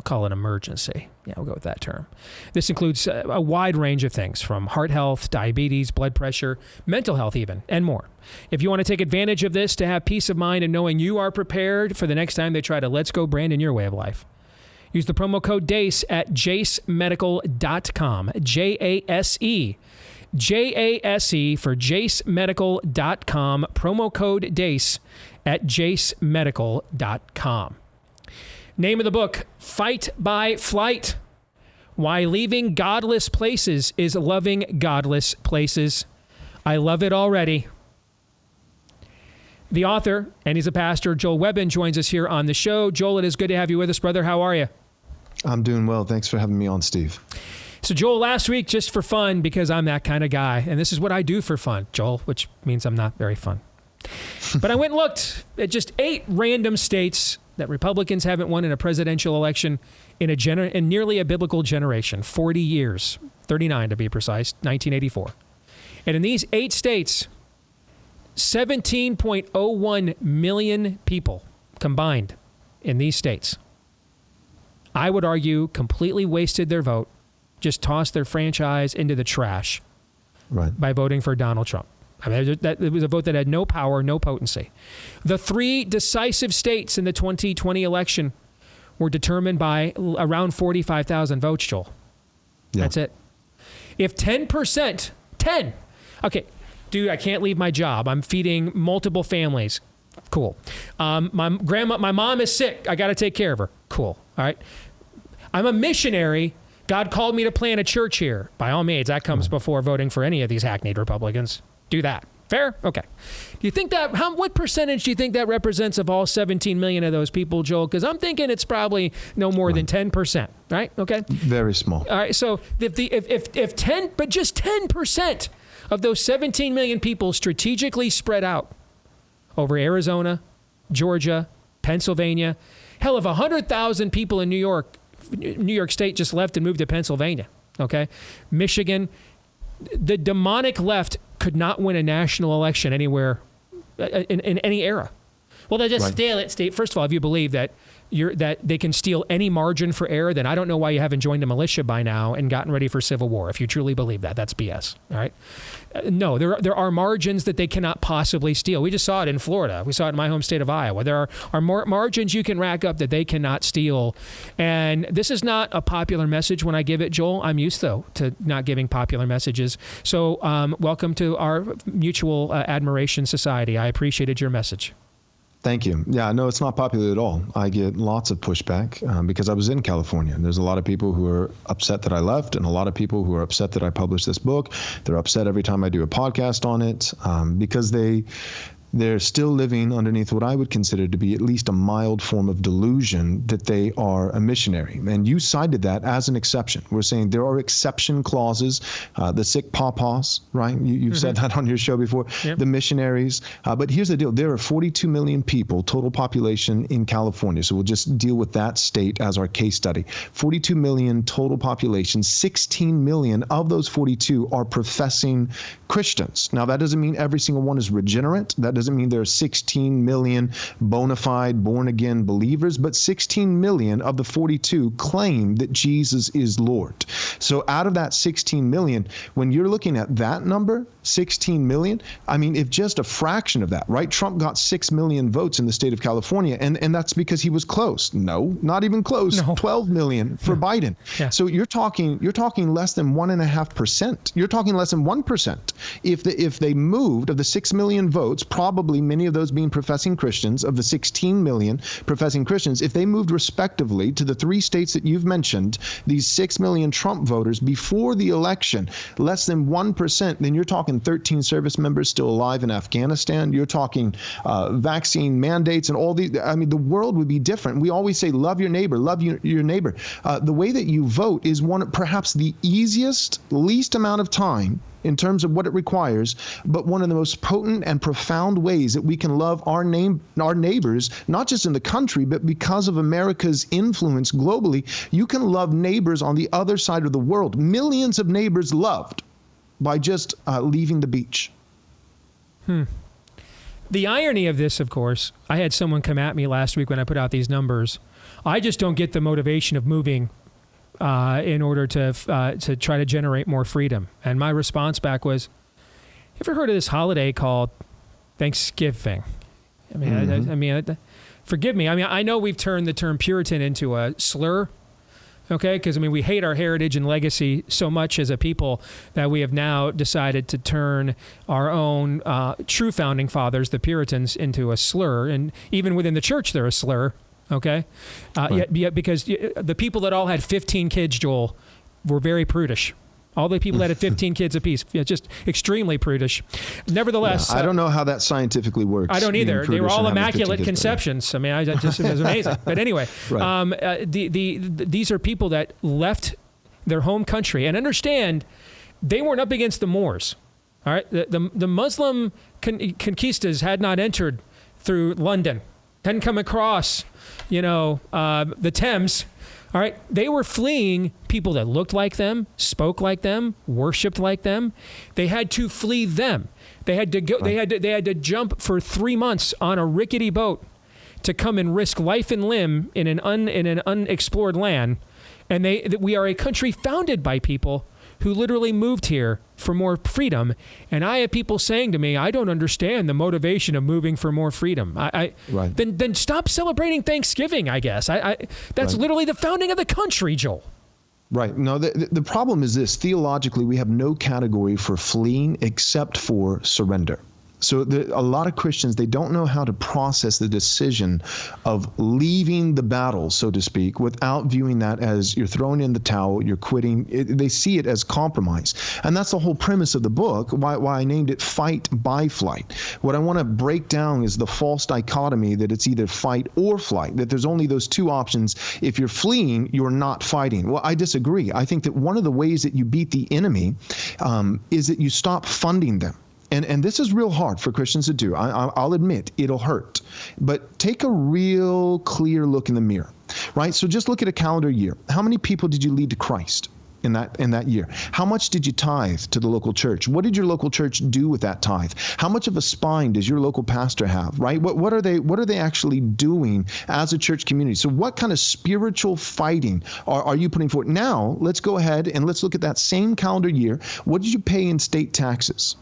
call it emergency. Yeah, we'll go with that term. This includes a wide range of things from heart health, diabetes, blood pressure, mental health even, and more. If you want to take advantage of this to have peace of mind and knowing you are prepared for the next time they try to let's go brand in your way of life, use the promo code DACE at jacemedical.com. J-A-S-E. J-A-S-E for jacemedical.com. Promo code DACE at jacemedical.com. Name of the book, Fight by Flight. Why Leaving Godless Places is Loving Godless Places. I love it already. The author, and he's a pastor, Joel Webben, joins us here on the show. Joel, it is good to have you with us, brother. How are you? I'm doing well. Thanks for having me on, Steve. So, Joel, last week, just for fun, because I'm that kind of guy, and this is what I do for fun, Joel, which means I'm not very fun. But I went and looked at just 8 random states that Republicans haven't won in a presidential election in nearly a biblical generation, 40 years, 39 to be precise, 1984. And in these 8 states, 17.01 million people combined in these states, I would argue, completely wasted their vote, just tossed their franchise into the trash by voting for Donald Trump. I mean, it was a vote that had no power, no potency. The 3 decisive states in the 2020 election were determined by around 45,000 votes, Joel. Yeah. That's it. If 10%, okay, dude, I can't leave my job. I'm feeding multiple families. Cool. My mom is sick. I got to take care of her. Cool. All right. I'm a missionary. God called me to plant a church here. By all means, that comes before voting for any of these hackneyed Republicans. Do that. Fair? Okay. Do you think that, what percentage do you think that represents of all 17 million of those people, Joel? Because I'm thinking it's probably no more than 10%, right? Okay. Very small. All right. So just 10% of those 17 million people strategically spread out over Arizona, Georgia, Pennsylvania, hell, if 100,000 people in New York State just left and moved to Pennsylvania, okay? Michigan, the demonic left could not win a national election anywhere in any era. Well, they just steal it, Steve. First of all, if you believe that they can steal any margin for error, then I don't know why you haven't joined a militia by now and gotten ready for civil war. If you truly believe that, that's BS. All right? No, there are margins that they cannot possibly steal. We just saw it in Florida. We saw it in my home state of Iowa. There are margins you can rack up that they cannot steal. And this is not a popular message when I give it, Joel. I'm used, though, to not giving popular messages. So welcome to our mutual admiration society. I appreciated your message. Thank you. Yeah, no, it's not popular at all. I get lots of pushback because I was in California. There's a lot of people who are upset that I left and a lot of people who are upset that I published this book. They're upset every time I do a podcast on it because they're still living underneath what I would consider to be at least a mild form of delusion that they are a missionary. And you cited that as an exception. We're saying there are exception clauses, the sick pawpaws, right? You've said that on your show before, the missionaries. But here's the deal. There are 42 million people, total population in California. So we'll just deal with that state as our case study. 42 million total population, 16 million of those 42 are professing Christians. Now, that doesn't mean every single one is regenerate. That doesn't mean there are 16 million bona fide born-again believers, but 16 million of the 42 claim that Jesus is Lord. So out of that 16 million, when you're looking at that number, 16 million, I mean, if just a fraction of that, right? Trump got 6 million votes in the state of California, and that's because he was close. No, not even close. No. 12 million for Biden. Yeah. So you're talking less than 1.5%. You're talking less than 1%. If they moved of the 6 million votes, probably probably many of those being professing Christians, of the 16 million professing Christians, if they moved respectively to the 3 states that you've mentioned, these 6 million Trump voters before the election, less than 1%, then you're talking 13 service members still alive in Afghanistan. You're talking vaccine mandates and all these. I mean, the world would be different. We always say, love your neighbor, love your neighbor. The way that you vote is perhaps the easiest, least amount of time in terms of what it requires, but one of the most potent and profound ways that we can love our neighbors, not just in the country, but because of America's influence globally. You can love neighbors on the other side of the world. Millions of neighbors loved by just leaving the beach. The irony of this, of course, I had someone come at me last week when I put out these numbers. I just don't get the motivation of moving in order to try to generate more freedom. And my response back was, "You ever heard of this holiday called Thanksgiving?" I mean, forgive me. I mean, I know we've turned the term Puritan into a slur, okay? Because, I mean, we hate our heritage and legacy so much as a people that we have now decided to turn our own true founding fathers, the Puritans, into a slur. And even within the church, they're a slur. Okay, yet because the people that all had 15 kids, Joel, were very prudish. All the people that had 15 kids apiece, just extremely prudish. Nevertheless, I don't know how that scientifically works. I don't either. They were all immaculate conceptions. I mean, it was amazing. But anyway, these are people that left their home country, and understand they weren't up against the Moors. All right, the Muslim conquistas had not entered through London, hadn't come across the Thames. All right. They were fleeing people that looked like them, spoke like them, worshipped like them. They had to flee them. They had to go. Right. They had to jump for 3 months on a rickety boat to come and risk life and limb in an unexplored land. And we are a country founded by people who literally moved here for more freedom. And I have people saying to me, I don't understand the motivation of moving for more freedom. Then stop celebrating Thanksgiving, I guess. That's literally the founding of the country, Joel. Right. No, the problem is this. Theologically, we have no category for fleeing except for surrender. So a lot of Christians, they don't know how to process the decision of leaving the battle, so to speak, without viewing that as you're throwing in the towel, you're quitting. They see it as compromise. And that's the whole premise of the book, why I named it Fight by Flight. What I want to break down is the false dichotomy that it's either fight or flight, that there's only those two options. If you're fleeing, you're not fighting. Well, I disagree. I think that one of the ways that you beat the enemy is that you stop funding them. And this is real hard for Christians to do. I'll admit it'll hurt, but take a real clear look in the mirror, right? So just look at a calendar year. How many people did you lead to Christ in that year? How much did you tithe to the local church? What did your local church do with that tithe? How much of a spine does your local pastor have, right? What are they actually doing as a church community? So what kind of spiritual fighting are you putting forward? Now, let's go ahead and let's look at that same calendar year. What did you pay in state taxes?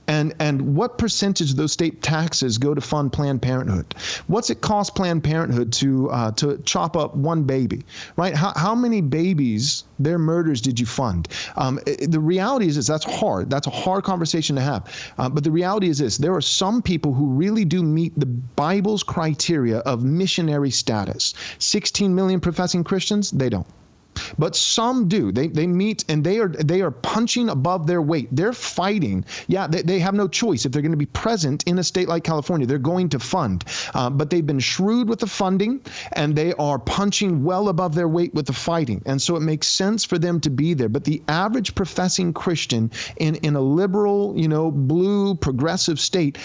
And what percentage of those state taxes go to fund Planned Parenthood? What's it cost Planned Parenthood to chop up one baby, right? How many babies, their murders did you fund? The reality is that's hard. That's a hard conversation to have. But the reality is this: there are some people who really do meet the Bible's criteria of missionary status. 16 million professing Christians, they don't. But some do. They meet and they are punching above their weight. They're fighting. Yeah, they have no choice. If they're going to be present in a state like California, they're going to fund. But they've been shrewd with the funding, and they are punching well above their weight with the fighting. And so it makes sense for them to be there. But the average professing Christian in a liberal, blue, progressive state,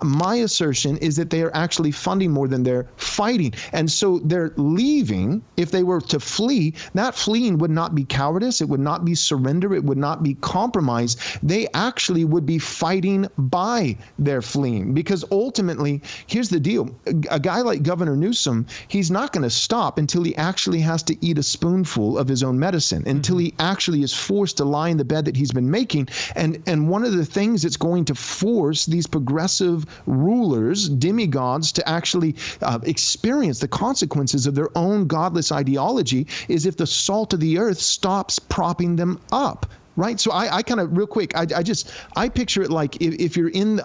my assertion is that they are actually funding more than they're fighting. And so they're leaving. If they were to flee, that fleeing would not be cowardice. It would not be surrender. It would not be compromise. They actually would be fighting by their fleeing, because ultimately, here's the deal. A guy like Governor Newsom, he's not going to stop until he actually has to eat a spoonful of his own medicine, until he actually is forced to lie in the bed that he's been making. And one of the things that's going to force these progressive rulers, demigods, to actually experience the consequences of their own godless ideology is if the salt of the earth stops propping them up. right? So I kind of, real quick, I picture it like if you're in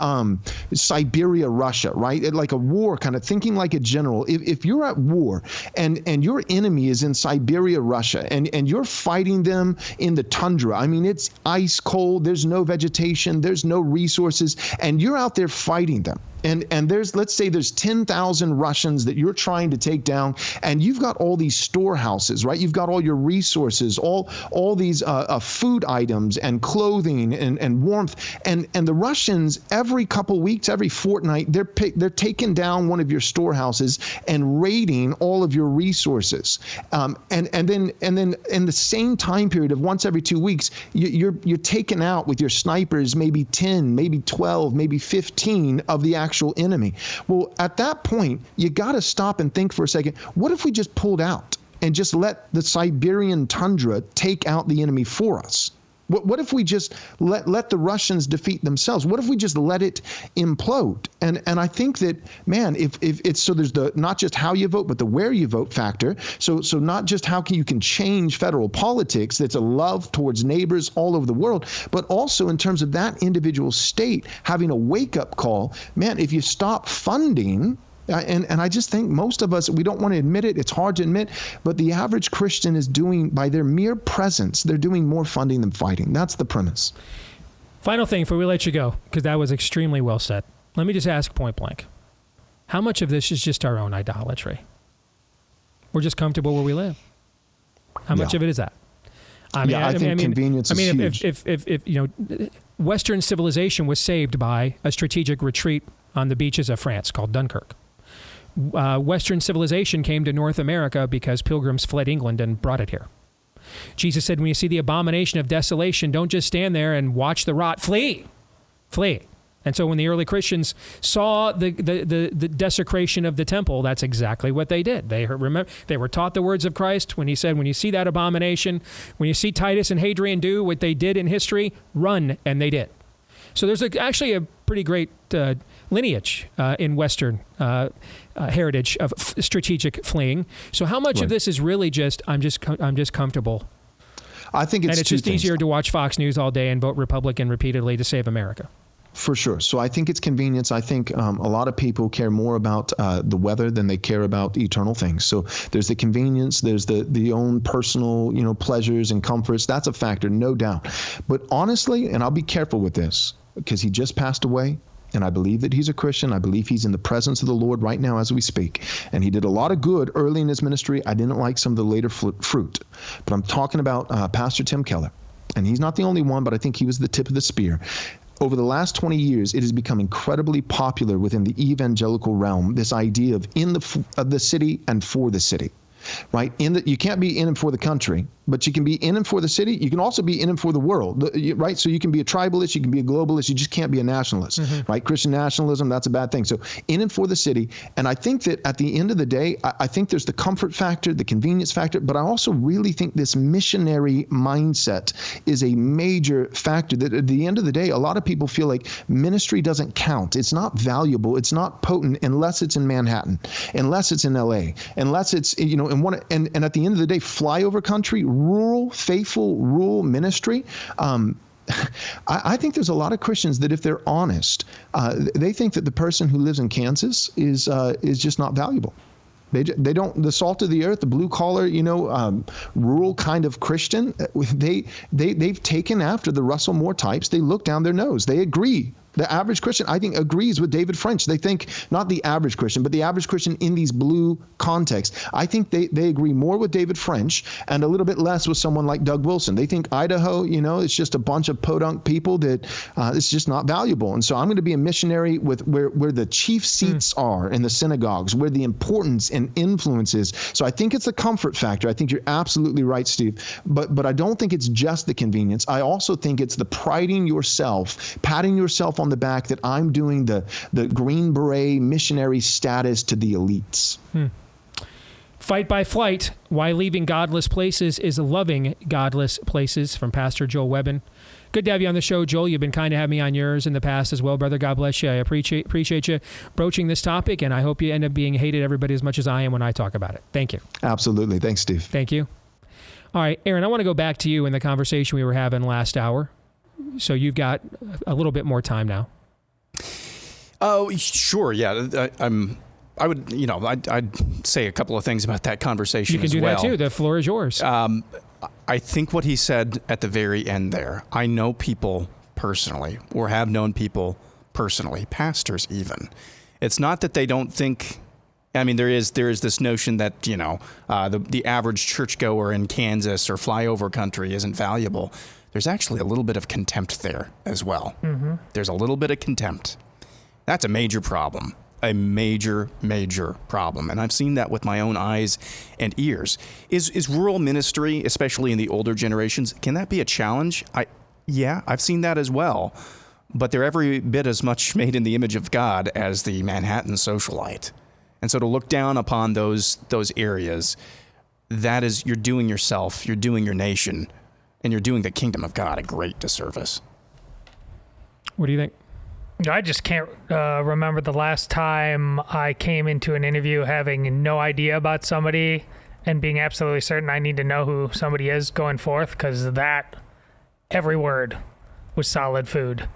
Siberia, Russia, right? Like a war, kind of thinking like a general. If you're at war and your enemy is in Siberia, Russia, and you're fighting them in the tundra, I mean, it's ice cold, there's no vegetation, there's no resources, and you're out there fighting them. And let's say there's 10,000 Russians that you're trying to take down, and you've got all these storehouses, right? You've got all your resources, all these food items and clothing and warmth. And the Russians, every couple weeks, every fortnight, they're taking down one of your storehouses and raiding all of your resources. And then in the same time period of once every 2 weeks, you're taking out with your snipers maybe 10, maybe 12, maybe 15 of the actual enemy. Well, at that point, you got to stop and think for a second. What if we just pulled out and just let the Siberian tundra take out the enemy for us? What if we just let the Russians defeat themselves? What if we just let it implode? And I think that, man, if it's, so there's the not just how you vote, but the where you vote factor. So not just how you can change federal politics, that's a love towards neighbors all over the world, but also in terms of that individual state having a wake-up call. Man, if you stop funding, and I just think most of us, we don't want to admit it. It's hard to admit, but the average Christian is doing, by their mere presence, they're doing more funding than fighting. That's the premise. Final thing before we let you go, because that was extremely well said. Let me just ask point blank. How much of this is just our own idolatry? We're just comfortable where we live. How much of it is that? I think convenience is huge. If Western civilization was saved by a strategic retreat on the beaches of France called Dunkirk. Western civilization came to North America because pilgrims fled England and brought it here. Jesus said, when you see the abomination of desolation, don't just stand there and watch the rot. Flee. And so when the early Christians saw the desecration of the temple, that's exactly what they did. They were taught the words of Christ when he said, when you see that abomination, when you see Titus and Hadrian do what they did in history, run, and they did. So there's actually a pretty great lineage in Western heritage of strategic fleeing. So how much of this is really just I'm just comfortable? I think it's just easier to watch Fox News all day and vote Republican repeatedly to save America. For sure. So I think it's convenience. I think a lot of people care more about the weather than they care about eternal things. So there's the convenience, there's the own personal, pleasures and comforts. That's a factor, no doubt. But honestly, and I'll be careful with this because he just passed away, and I believe that he's a Christian. I believe he's in the presence of the Lord right now as we speak. And he did a lot of good early in his ministry. I didn't like some of the later fruit. But I'm talking about Pastor Tim Keller. And he's not the only one, but I think he was the tip of the spear. Over the last 20 years, it has become incredibly popular within the evangelical realm, this idea of of the city and for the city, right? You can't be in and for the country, but you can be in and for the city. You can also be in and for the world, right? So you can be a tribalist, you can be a globalist, you just can't be a nationalist, right? Christian nationalism, that's a bad thing. So in and for the city. And I think that at the end of the day, I think there's the comfort factor, the convenience factor, but I also really think this missionary mindset is a major factor that at the end of the day, a lot of people feel like ministry doesn't count. It's not valuable. It's not potent unless it's in Manhattan, unless it's in LA, unless it's, and at the end of the day, flyover country, rural, faithful, rural ministry. I think there's a lot of Christians that if they're honest, they think that the person who lives in Kansas is just not valuable. They don't, the salt of the earth, the blue collar, rural kind of Christian, they've taken after the Russell Moore types. They look down their nose. They agree. The average Christian, I think, agrees with David French. They think, not the average Christian, but the average Christian in these blue contexts. I think they agree more with David French and a little bit less with someone like Doug Wilson. They think Idaho, it's just a bunch of podunk people that it's just not valuable. And so I'm going to be a missionary with where the chief seats are in the synagogues, where the importance and influence is. So I think it's a comfort factor. I think you're absolutely right, Steve. But I don't think it's just the convenience. I also think it's the priding yourself, patting yourself on the back that I'm doing the Green Beret missionary status to the elites. Fight by Flight, Why Leaving Godless Places is Loving Godless Places, from Pastor Joel Webben. Good to have you on the show, Joel. You've been kind to have me on yours in the past as well, brother. God bless you. I appreciate you broaching this topic, and I hope you end up being hated everybody as much as I am when I talk about it. Thank you. Absolutely. Thanks, Steve. Thank you. All right, Aaron, I want to go back to you in the conversation we were having last hour. So you've got a little bit more time now. Oh, sure. Yeah. I'd say a couple of things about that conversation. You can do that too. The floor is yours. I think what he said at the very end there, I know people personally, or have known people personally, pastors even. It's not that they don't think, I mean, there is this notion that, the average churchgoer in Kansas or flyover country isn't valuable. There's actually a little bit of contempt there as well. Mm-hmm. There's a little bit of contempt. That's a major problem. A major, major problem. And I've seen that with my own eyes and ears. Is rural ministry, especially in the older generations, can that be a challenge? Yeah, I've seen that as well. But they're every bit as much made in the image of God as the Manhattan socialite. And so to look down upon those areas, that is, you're doing yourself, you're doing your nation, and you're doing the kingdom of God a great disservice. What do you think? I just can't remember the last time I came into an interview having no idea about somebody and being absolutely certain I need to know who somebody is going forth, because that, every word was solid food.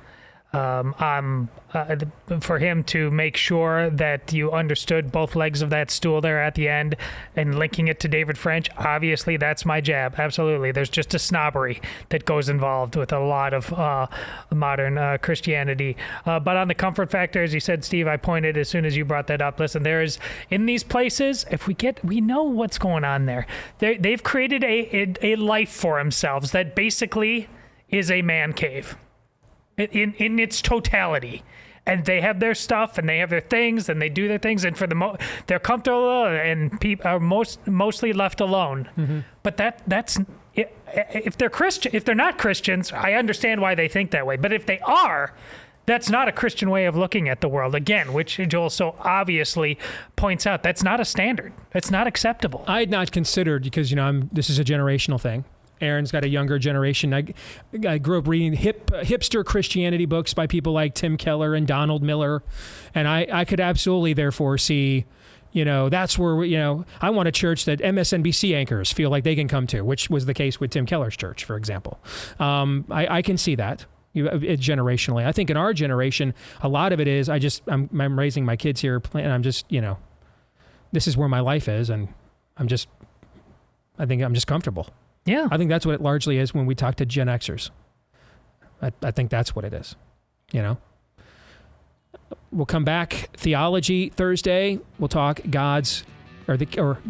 For him to make sure that you understood both legs of that stool there at the end and linking it to David French, obviously that's my jab. Absolutely. There's just a snobbery that goes involved with a lot of modern Christianity. But on the comfort factor, as you said, Steve, I pointed as soon as you brought that up. Listen, there is, in these places, we know what's going on there. They've created a life for themselves that basically is a man cave. In its totality, and they have their stuff and they have their things and they do their things, and for they're comfortable and people are mostly left alone. Mm-hmm. But that's if they're Christian, if they're not Christians, I understand why they think that way. But if they are, that's not a Christian way of looking at the world. Again, which Joel so obviously points out, that's not a standard. That's not acceptable. I had not considered, because this is a generational thing. Aaron's got a younger generation. I grew up reading hipster Christianity books by people like Tim Keller and Donald Miller, and I could absolutely therefore see, that's where I want a church that MSNBC anchors feel like they can come to, which was the case with Tim Keller's church, for example. I can see that generationally. I think in our generation, a lot of it is I'm raising my kids here, and I'm just this is where my life is, and I think I'm just comfortable. Yeah. I think that's what it largely is when we talk to Gen Xers. I think that's what it is, We'll come back. Theology Thursday. We'll talk God's or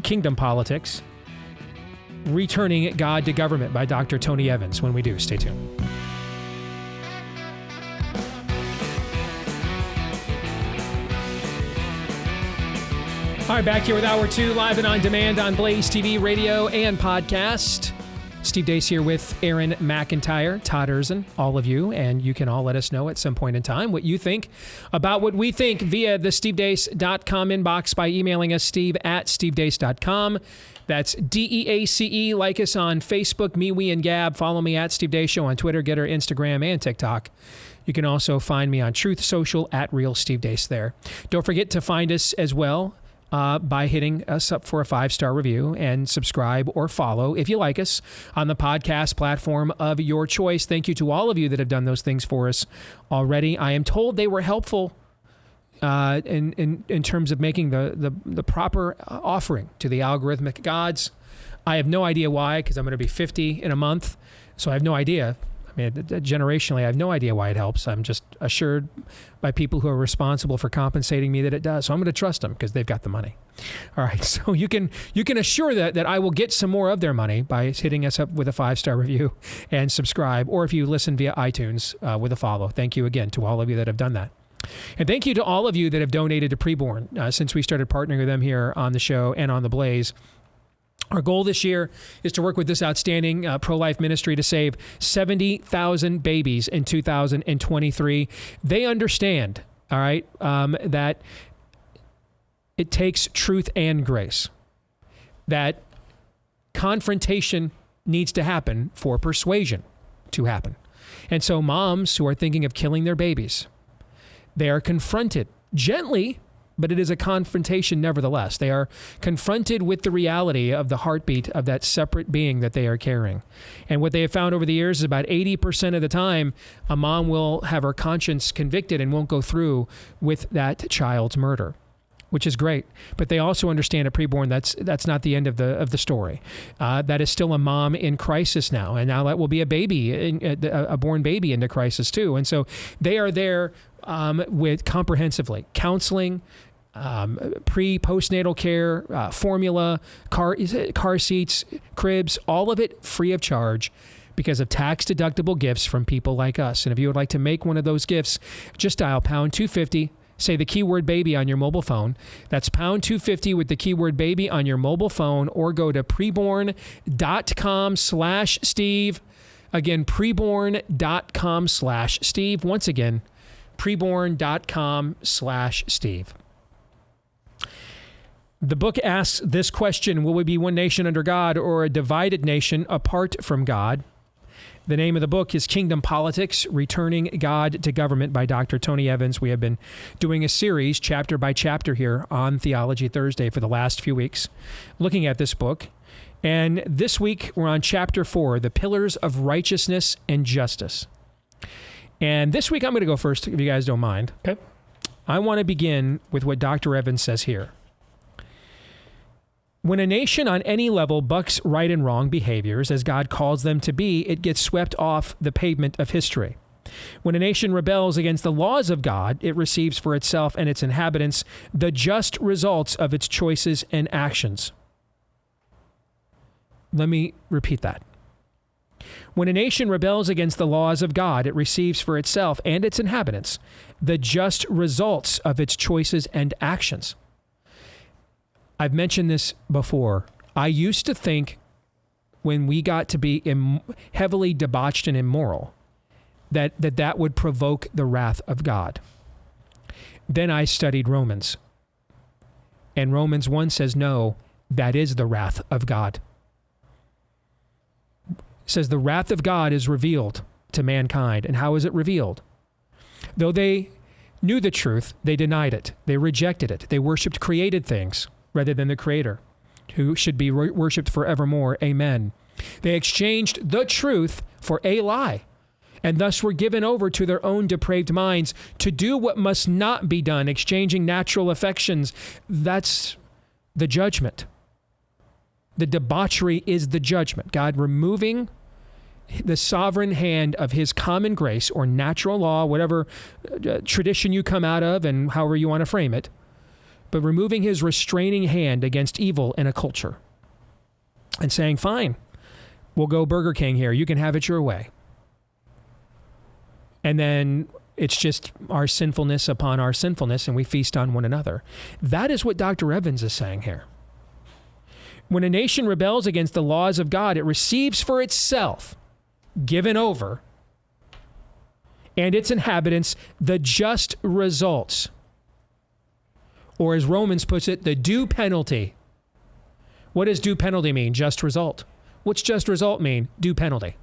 kingdom politics. Returning God to Government by Dr. Tony Evans. When we do, stay tuned. All right, back here with Hour 2, live and on demand on BlazeTV radio and podcast. Steve Deace here with Aaron McIntyre, Todd Erzin, all of you, and you can all let us know at some point in time what you think about what we think via the stevedeace.com inbox by emailing us, steve@stevedeace.com. That's DEACE. Like us on Facebook, Me, We, and Gab. Follow me at Steve Deace Show on Twitter, Getter, Instagram, and TikTok. You can also find me on Truth Social at Real Steve Deace there. Don't forget to find us as well by hitting us up for a 5-star review and subscribe or follow, if you like us, on the podcast platform of your choice. Thank you to all of you that have done those things for us already. I am told they were helpful in terms of making the proper offering to the algorithmic gods. I have no idea why, because I'm going to be 50 in a month, so I have no idea. I mean, generationally, I have no idea why it helps. I'm just assured by people who are responsible for compensating me that it does. So I'm going to trust them because they've got the money. All right. So you can assure that I will get some more of their money by hitting us up with a 5-star review and subscribe, or if you listen via iTunes with a follow. Thank you again to all of you that have done that. And thank you to all of you that have donated to Preborn since we started partnering with them here on the show and on the Blaze. Our goal this year is to work with this outstanding pro-life ministry to save 70,000 babies in 2023. They understand, all right, that it takes truth and grace, that confrontation needs to happen for persuasion to happen. And so moms who are thinking of killing their babies, they are confronted gently but it is a confrontation nevertheless. They are confronted with the reality of the heartbeat of that separate being that they are carrying. And what they have found over the years is about 80% of the time, a mom will have her conscience convicted and won't go through with that child's murder, which is great. But they also understand a preborn, that's not the end of the story. That is still a mom in crisis now. And now that will be a baby, a born baby into crisis too. And so they are there with comprehensively counseling, postnatal care, formula, car seats, cribs, all of it free of charge because of tax-deductible gifts from people like us. And if you would like to make one of those gifts, just dial pound 250. Say the keyword baby on your mobile phone. That's pound 250 with the keyword baby on your mobile phone, or go to preborn.com/Steve. Again, preborn.com/Steve. Once again, preborn.com/Steve. The book asks this question: will we be one nation under God or a divided nation apart from God? The name of the book is Kingdom Politics, Returning God to Government by Dr. Tony Evans. We have been doing a series chapter by chapter here on Theology Thursday for the last few weeks, looking at this book. And this week we're on chapter 4, The Pillars of Righteousness and Justice. And this week I'm going to go first, if you guys don't mind. Okay. I want to begin with what Dr. Evans says here. When a nation on any level bucks right and wrong behaviors, as God calls them to be, it gets swept off the pavement of history. When a nation rebels against the laws of God, it receives for itself and its inhabitants the just results of its choices and actions. Let me repeat that. When a nation rebels against the laws of God, it receives for itself and its inhabitants the just results of its choices and actions. I've mentioned this before. I used to think when we got to be heavily debauched and immoral, that would provoke the wrath of God. Then I studied Romans. And Romans 1 says, no, that is the wrath of God. It says the wrath of God is revealed to mankind. And how is it revealed? Though they knew the truth, they denied it. They rejected it. They worshiped created things rather than the Creator, who should be worshipped forevermore. Amen. They exchanged the truth for a lie, and thus were given over to their own depraved minds to do what must not be done, exchanging natural affections. That's the judgment. The debauchery is the judgment. God removing the sovereign hand of his common grace or natural law, whatever tradition you come out of and however you want to frame it, but removing his restraining hand against evil in a culture and saying, fine, we'll go Burger King here. You can have it your way. And then it's just our sinfulness upon our sinfulness, and we feast on one another. That is what Dr. Evans is saying here. When a nation rebels against the laws of God, it receives for itself, given over, and its inhabitants, the just results. Or as Romans puts it, the due penalty. What does due penalty mean? Just result. What's just result mean? Due penalty.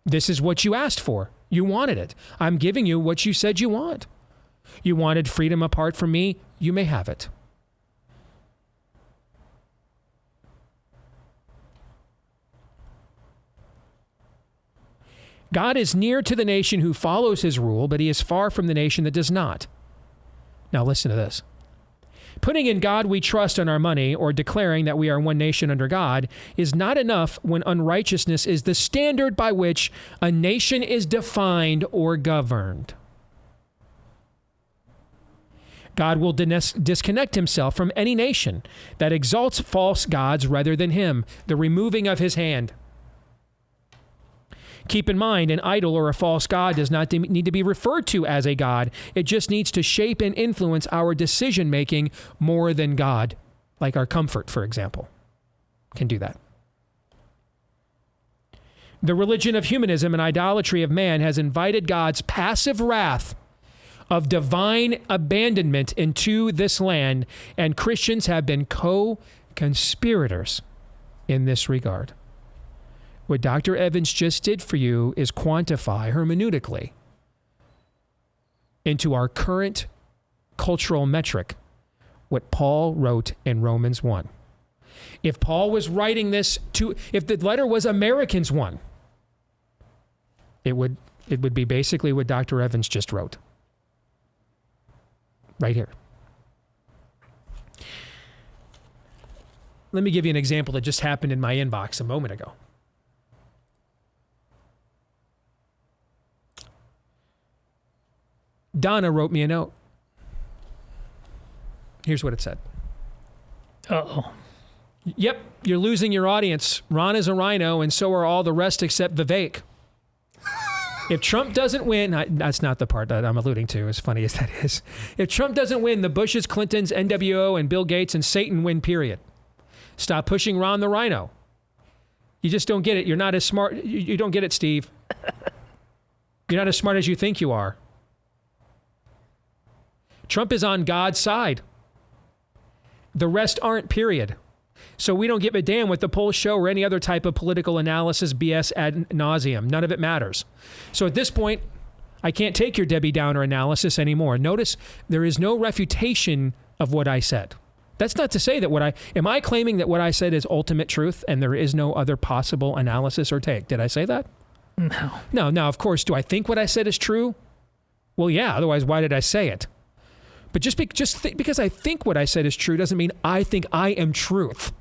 This is what you asked for. You wanted it. I'm giving you what you said you want. You wanted freedom apart from me. You may have it. God is near to the nation who follows his rule, but he is far from the nation that does not. Now listen to this. Putting in God we trust on our money or declaring that we are one nation under God is not enough when unrighteousness is the standard by which a nation is defined or governed. God will disconnect himself from any nation that exalts false gods rather than him, the removing of his hand. Keep in mind, an idol or a false god does not need to be referred to as a god. It just needs to shape and influence our decision-making more than God, like our comfort, for example, can do that. The religion of humanism and idolatry of man has invited God's passive wrath of divine abandonment into this land, and Christians have been co-conspirators in this regard. What Dr. Evans just did for you is quantify hermeneutically into our current cultural metric what Paul wrote in Romans 1. If Paul was writing this if the letter was Americans 1, it would be basically what Dr. Evans just wrote. Right here. Let me give you an example that just happened in my inbox a moment ago. Donna wrote me a note. Here's what it said. Uh-oh. Yep, you're losing your audience. Ron is a rhino, and so are all the rest except Vivek. If Trump doesn't win, that's not the part that I'm alluding to, as funny as that is. If Trump doesn't win, the Bushes, Clintons, NWO, and Bill Gates and Satan win, period. Stop pushing Ron the rhino. You just don't get it. You're not as smart. You don't get it, Steve. You're not as smart as you think you are. Trump is on God's side. The rest aren't, period. So we don't give a damn what the polls show or any other type of political analysis BS ad nauseum. None of it matters. So at this point, I can't take your Debbie Downer analysis anymore. Notice there is no refutation of what I said. That's not to say that am I claiming that what I said is ultimate truth and there is no other possible analysis or take? Did I say that? No. No, now, of course, do I think what I said is true? Well, yeah, otherwise why did I say it? But because I think what I said is true doesn't mean I think I am truth.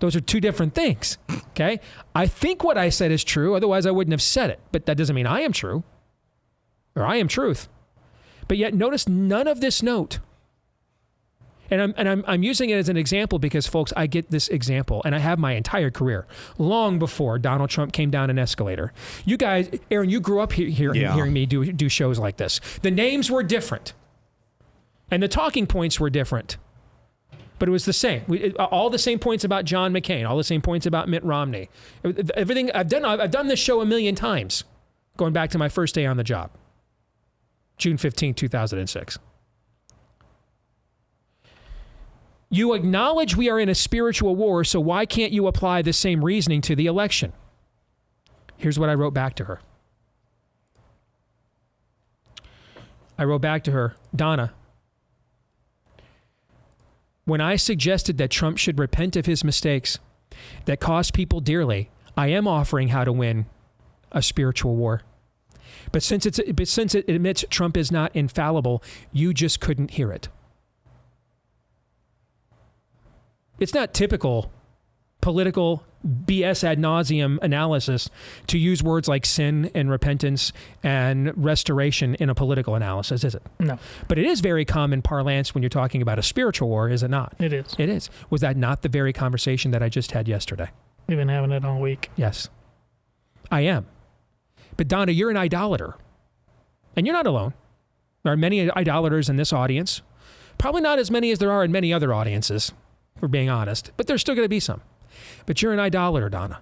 Those are two different things, okay? I think what I said is true, otherwise I wouldn't have said it. But that doesn't mean I am true, or I am truth. But yet notice none of this note. And I'm using it as an example because, folks, I get this example, and I have my entire career, long before Donald Trump came down an escalator. You guys, Aaron, you grew up hearing me do shows like this. The names were different. And the talking points were different, but it was the same. All the same points about John McCain, all the same points about Mitt Romney. Everything I've done this show 1,000,000 times, going back to my first day on the job, June 15, 2006. You acknowledge we are in a spiritual war, so why can't you apply the same reasoning to the election? Here's what I wrote back to her. I wrote back to her, Donna, when I suggested that Trump should repent of his mistakes that cost people dearly, I am offering how to win a spiritual war. But since it admits Trump is not infallible, you just couldn't hear it. It's not typical political BS ad nauseum analysis to use words like sin and repentance and restoration in a political analysis, is it? No. But it is very common parlance when you're talking about a spiritual war, is it not? It is. It is. Was that not the very conversation that I just had yesterday? We've been having it all week. Yes. I am. But Donna, you're an idolater. And you're not alone. There are many idolaters in this audience. Probably not as many as there are in many other audiences, if we're being honest. But there's still going to be some. But you're an idolater, Donna.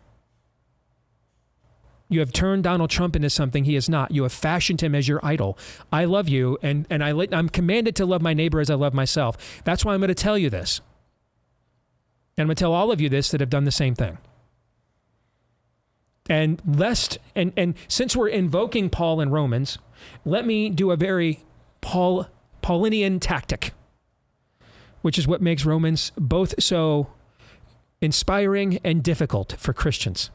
You have turned Donald Trump into something he is not. You have fashioned him as your idol. I love you, and I'm commanded to love my neighbor as I love myself. That's why I'm going to tell you this. And I'm going to tell all of you this that have done the same thing. And since we're invoking Paul in Romans, let me do a very Paulinian tactic, which is what makes Romans both so inspiring and difficult for Christians.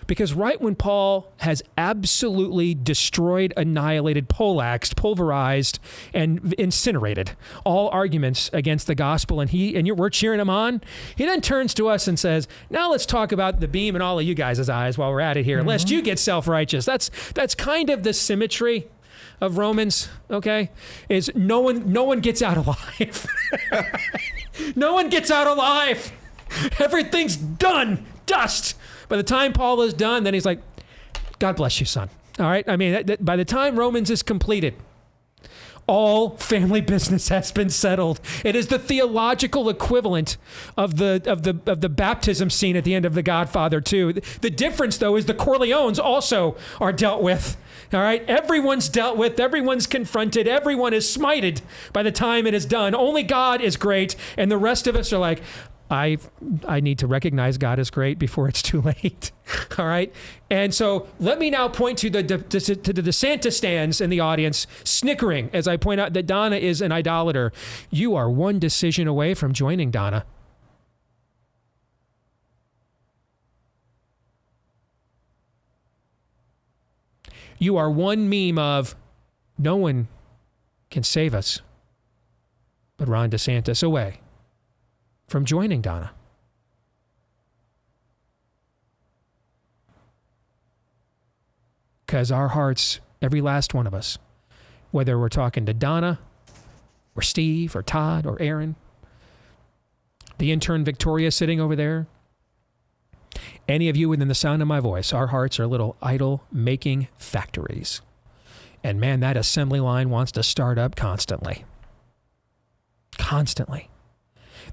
Because right when Paul has absolutely destroyed, annihilated, poleaxed, pulverized, and incinerated all arguments against the gospel, and we're cheering him on, he then turns to us and says, now let's talk about the beam in all of you guys' eyes while we're at it here, lest you get self-righteous. That's kind of the symmetry of Romans, okay? Is no one gets out alive. No one gets out alive. Everything's done. Dust. By the time Paul is done, then he's like, God bless you, son. All right? I mean, by the time Romans is completed, all family business has been settled. It is the theological equivalent of the baptism scene at the end of The Godfather 2. The difference, though, is the Corleones also are dealt with. All right? Everyone's dealt with. Everyone's confronted. Everyone is smited by the time it is done. Only God is great, and the rest of us are like, I need to recognize God is great before it's too late. All right. And so let me now point to the DeSantis stands in the audience, snickering as I point out that Donna is an idolater. You are one decision away from joining Donna. You are one meme of no one can save us but Ron DeSantis away from joining Donna. Because our hearts, every last one of us, whether we're talking to Donna or Steve or Todd or Aaron, the intern Victoria sitting over there, any of you within the sound of my voice, our hearts are little idol-making factories. And man, that assembly line wants to start up constantly. Constantly.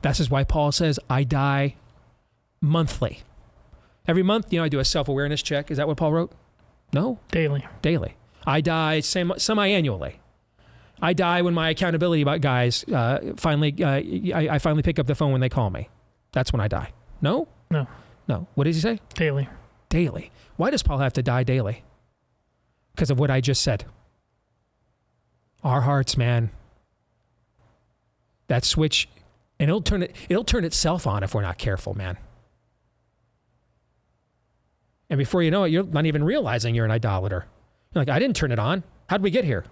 This is why Paul says, I die monthly. Every month, I do a self-awareness check. Is that what Paul wrote? No? Daily. I die semi-annually. I die when my accountability guys I finally pick up the phone when they call me. That's when I die. No? No. What does he say? Daily. Why does Paul have to die daily? Because of what I just said. Our hearts, man. That switch, and it'll turn itself on if we're not careful, man. And before you know it, you're not even realizing you're an idolater. You're like, I didn't turn it on. How'd we get here?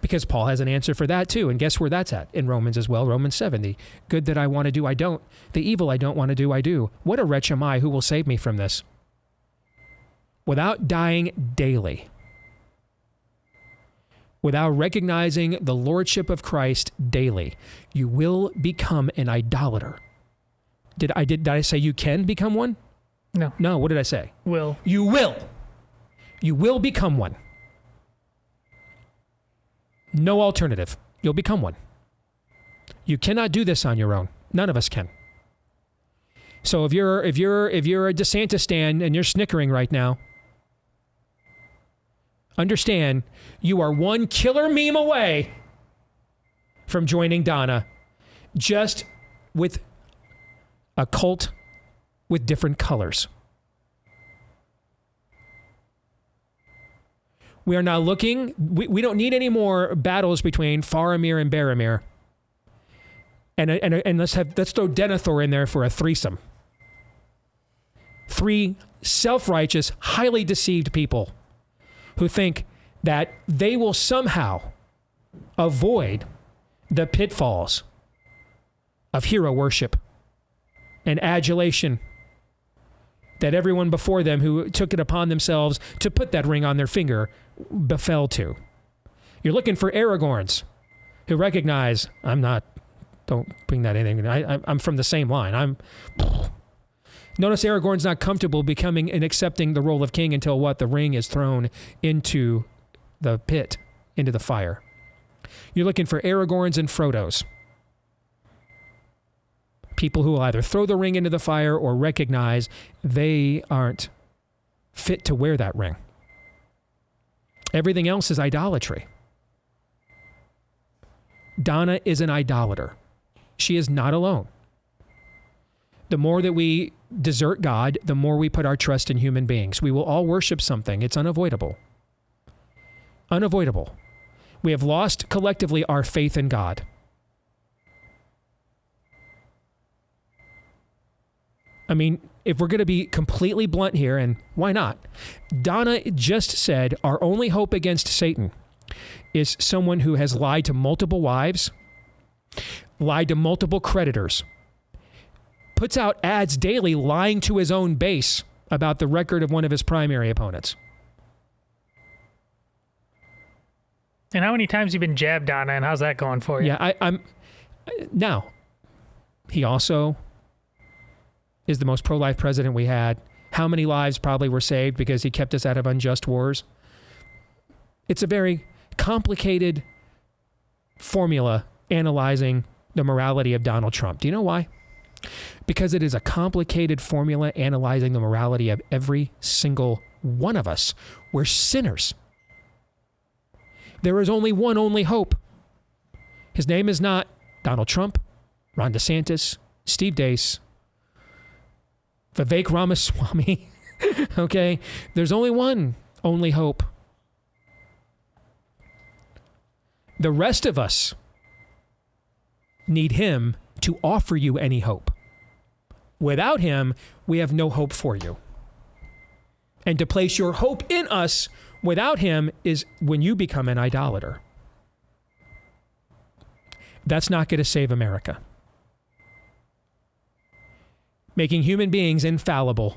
Because Paul has an answer for that too. And guess where that's at? In Romans as well, Romans 70. Good that I want to do, I don't. The evil I don't want to do, I do. What a wretch am I, who will save me from this? Without dying daily, without recognizing the lordship of Christ daily, you will become an idolater. Did I say you can become one? No, what did I say? Will. You will. You will become one. No alternative. You'll become one. You cannot do this on your own. None of us can. So if you're a DeSantis stan and you're snickering right now, understand you are one killer meme away from joining Donna, just with a cult with different colors. We are now looking, we don't need any more battles between Faramir and Boromir. And let's throw Denethor in there for a threesome. 3 self-righteous, highly deceived people who think that they will somehow avoid the pitfalls of hero worship and adulation that everyone before them who took it upon themselves to put that ring on their finger befell to. You're looking for Aragorns who recognize, don't bring that in. I'm from the same line. Notice Aragorn's not comfortable becoming and accepting the role of king until what? The ring is thrown into the pit, into the fire. You're looking for Aragorns and Frodos. People who will either throw the ring into the fire or recognize they aren't fit to wear that ring. Everything else is idolatry. Donna is an idolater. She is not alone. The more that we desert God, the more we put our trust in human beings. We will all worship something. It's unavoidable. Unavoidable. We have lost collectively our faith in God. I mean, if we're going to be completely blunt here, and why not? Donna just said our only hope against Satan is someone who has lied to multiple wives, lied to multiple creditors, puts out ads daily lying to his own base about the record of one of his primary opponents. And how many times have you been jabbed, Donna, and how's that going for you? Yeah, now, he also is the most pro-life president we had. How many lives probably were saved because he kept us out of unjust wars? It's a very complicated formula analyzing the morality of Donald Trump. Do you know why? Because it is a complicated formula analyzing the morality of every single one of us. We're sinners. There is only one only hope. His name is not Donald Trump, Ron DeSantis, Steve Deace, Vivek Ramaswamy. Okay? There's only hope. The rest of us need him to offer you any hope. Without him, we have no hope for you. And to place your hope in us without him is when you become an idolater. That's not going to save America. Making human beings infallible.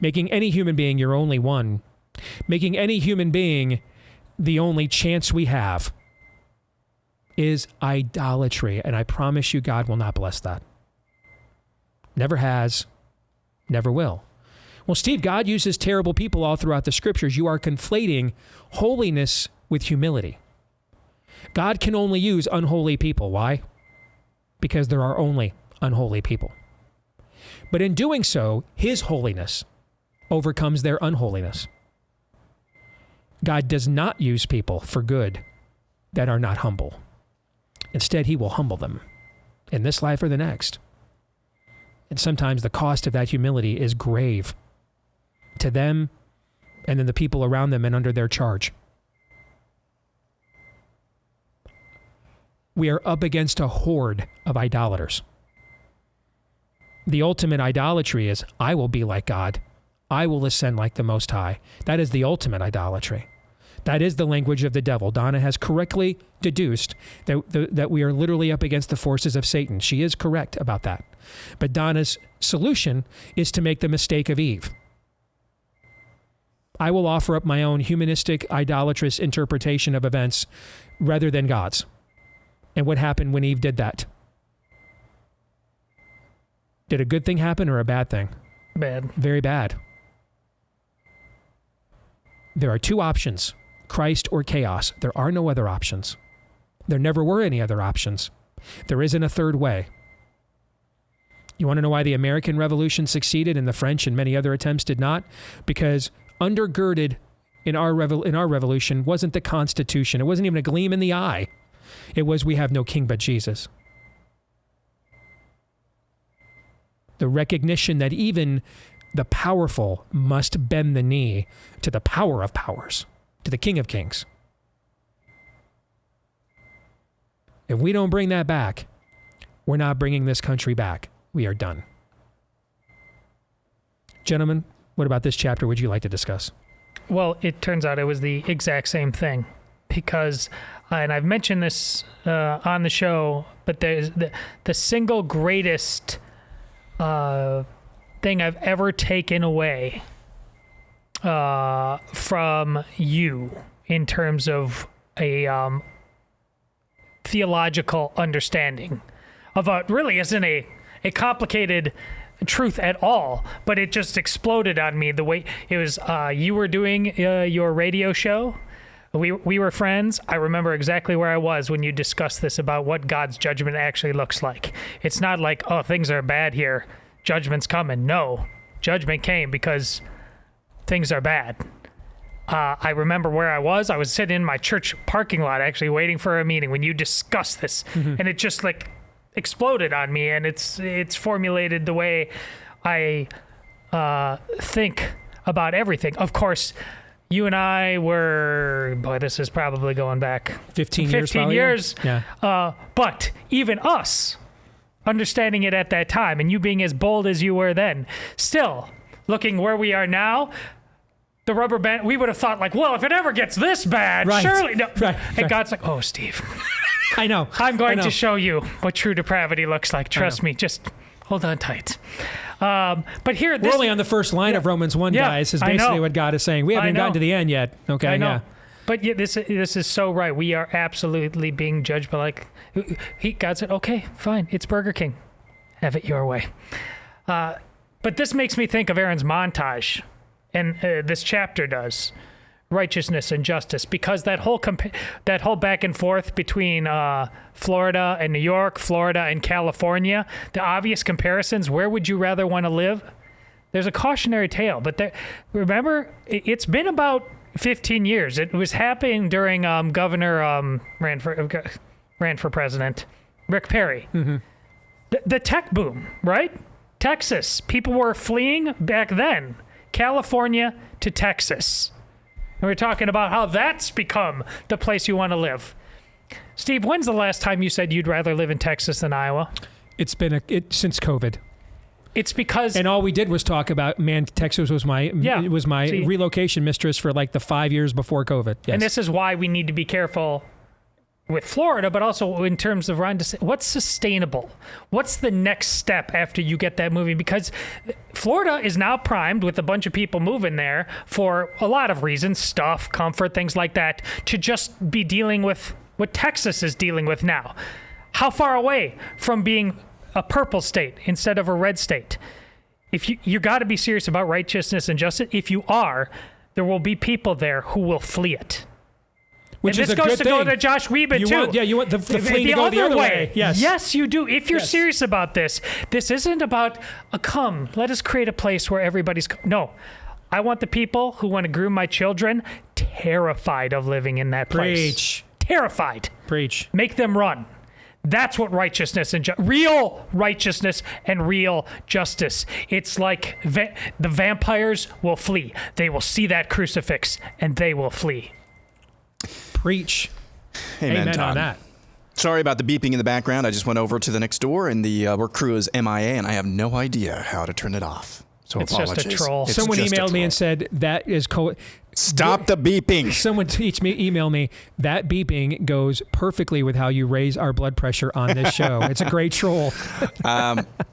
Making any human being your only one. Making any human being the only chance we have is idolatry. And I promise you God will not bless that. Never has, never will. Well, Steve, God uses terrible people all throughout the scriptures. You are conflating holiness with humility. God can only use unholy people. Why? Because there are only unholy people. But in doing so, his holiness overcomes their unholiness. God does not use people for good that are not humble. Instead, he will humble them in this life or the next. And sometimes the cost of that humility is grave to them and then the people around them and under their charge. We are up against a horde of idolaters. The ultimate idolatry is, I will be like God. I will ascend like the Most High. That is the ultimate idolatry. That is the language of the devil. Donna has correctly deduced that we are literally up against the forces of Satan. She is correct about that. But Donna's solution is to make the mistake of Eve. I will offer up my own humanistic, idolatrous interpretation of events rather than God's. And what happened when Eve did that? Did a good thing happen or a bad thing? Bad. Very bad. There are two options, Christ or chaos. There are no other options. There never were any other options. There isn't a third way. You want to know why the American Revolution succeeded and the French and many other attempts did not? Because undergirded in our revolution wasn't the Constitution. It wasn't even a gleam in the eye. It was, we have no king but Jesus. The recognition that even the powerful must bend the knee to the power of powers, to the King of Kings. If we don't bring that back, we're not bringing this country back. We are done. Gentlemen, what about this chapter would you like to discuss? Well, it turns out it was the exact same thing because, and I've mentioned this on the show, but there's the single greatest thing I've ever taken away from you in terms of a theological understanding of what really isn't a complicated truth at all, but it just exploded on me the way it was. You were doing your radio show. We were friends. I remember exactly where I was when you discussed this about what God's judgment actually looks like. It's not like, oh, things are bad here, judgment's coming. No, judgment came because things are bad. I remember where I was. I was sitting in my church parking lot actually waiting for a meeting when you discussed this, and it just like exploded on me, and it's formulated the way I think about everything. Of course, you and I were, boy, this is probably going back 15 years. Yeah. But even us understanding it at that time and you being as bold as you were then, still looking where we are now, the rubber band, we would have thought like, well, if it ever gets this bad, surely no. And God's like, oh, Steve. I know. I'm going to show you what true depravity looks like. Trust me. Just hold on tight. But here, we're only on the first line of Romans 1, guys, is basically what God is saying. We haven't gotten to the end yet. Okay. I know. Yeah. But this is so right. We are absolutely being judged by God said, okay, fine. It's Burger King. Have it your way. But this makes me think of Aaron's montage, and this chapter does. Righteousness and justice, because that whole back and forth between Florida and New York, Florida and California, the obvious comparisons, where would you rather want to live? There's a cautionary tale, but remember, it's been about 15 years. It was happening during Governor ran for president, Rick Perry. Mm-hmm. The tech boom, right? Texas. People were fleeing back then. California to Texas. And we're talking about how that's become the place you want to live. Steve, when's the last time you said you'd rather live in Texas than Iowa? It's been since COVID. It's because... And all we did was talk about, man, Texas was my relocation mistress for like the 5 years before COVID. Yes. And this is why we need to be careful with Florida, but also in terms of what's sustainable? What's the next step after you get that moving? Because Florida is now primed with a bunch of people moving there for a lot of reasons, stuff, comfort, things like that, to just be dealing with what Texas is dealing with now. How far away from being a purple state instead of a red state? If you got to be serious about righteousness and justice. If you are, there will be people there who will flee it. Which and is this a goes good to thing. go to Josh Webbon, too. You want the fleeing to go the other way. Yes, you do. If you're serious about this, this isn't about let us create a place where everybody's... No. I want the people who want to groom my children terrified of living in that place. Preach. Terrified. Preach. Make them run. That's what righteousness and real righteousness and real justice. It's like the vampires will flee. They will see that crucifix and they will flee. Preach. Amen on that. Sorry about the beeping in the background. I just went over to the next door and the work crew is MIA and I have no idea how to turn it off. So it's apologies. just a troll. Someone emailed me and said that is Stop the beeping. Someone email me. That beeping goes perfectly with how you raise our blood pressure on this show. It's a great troll.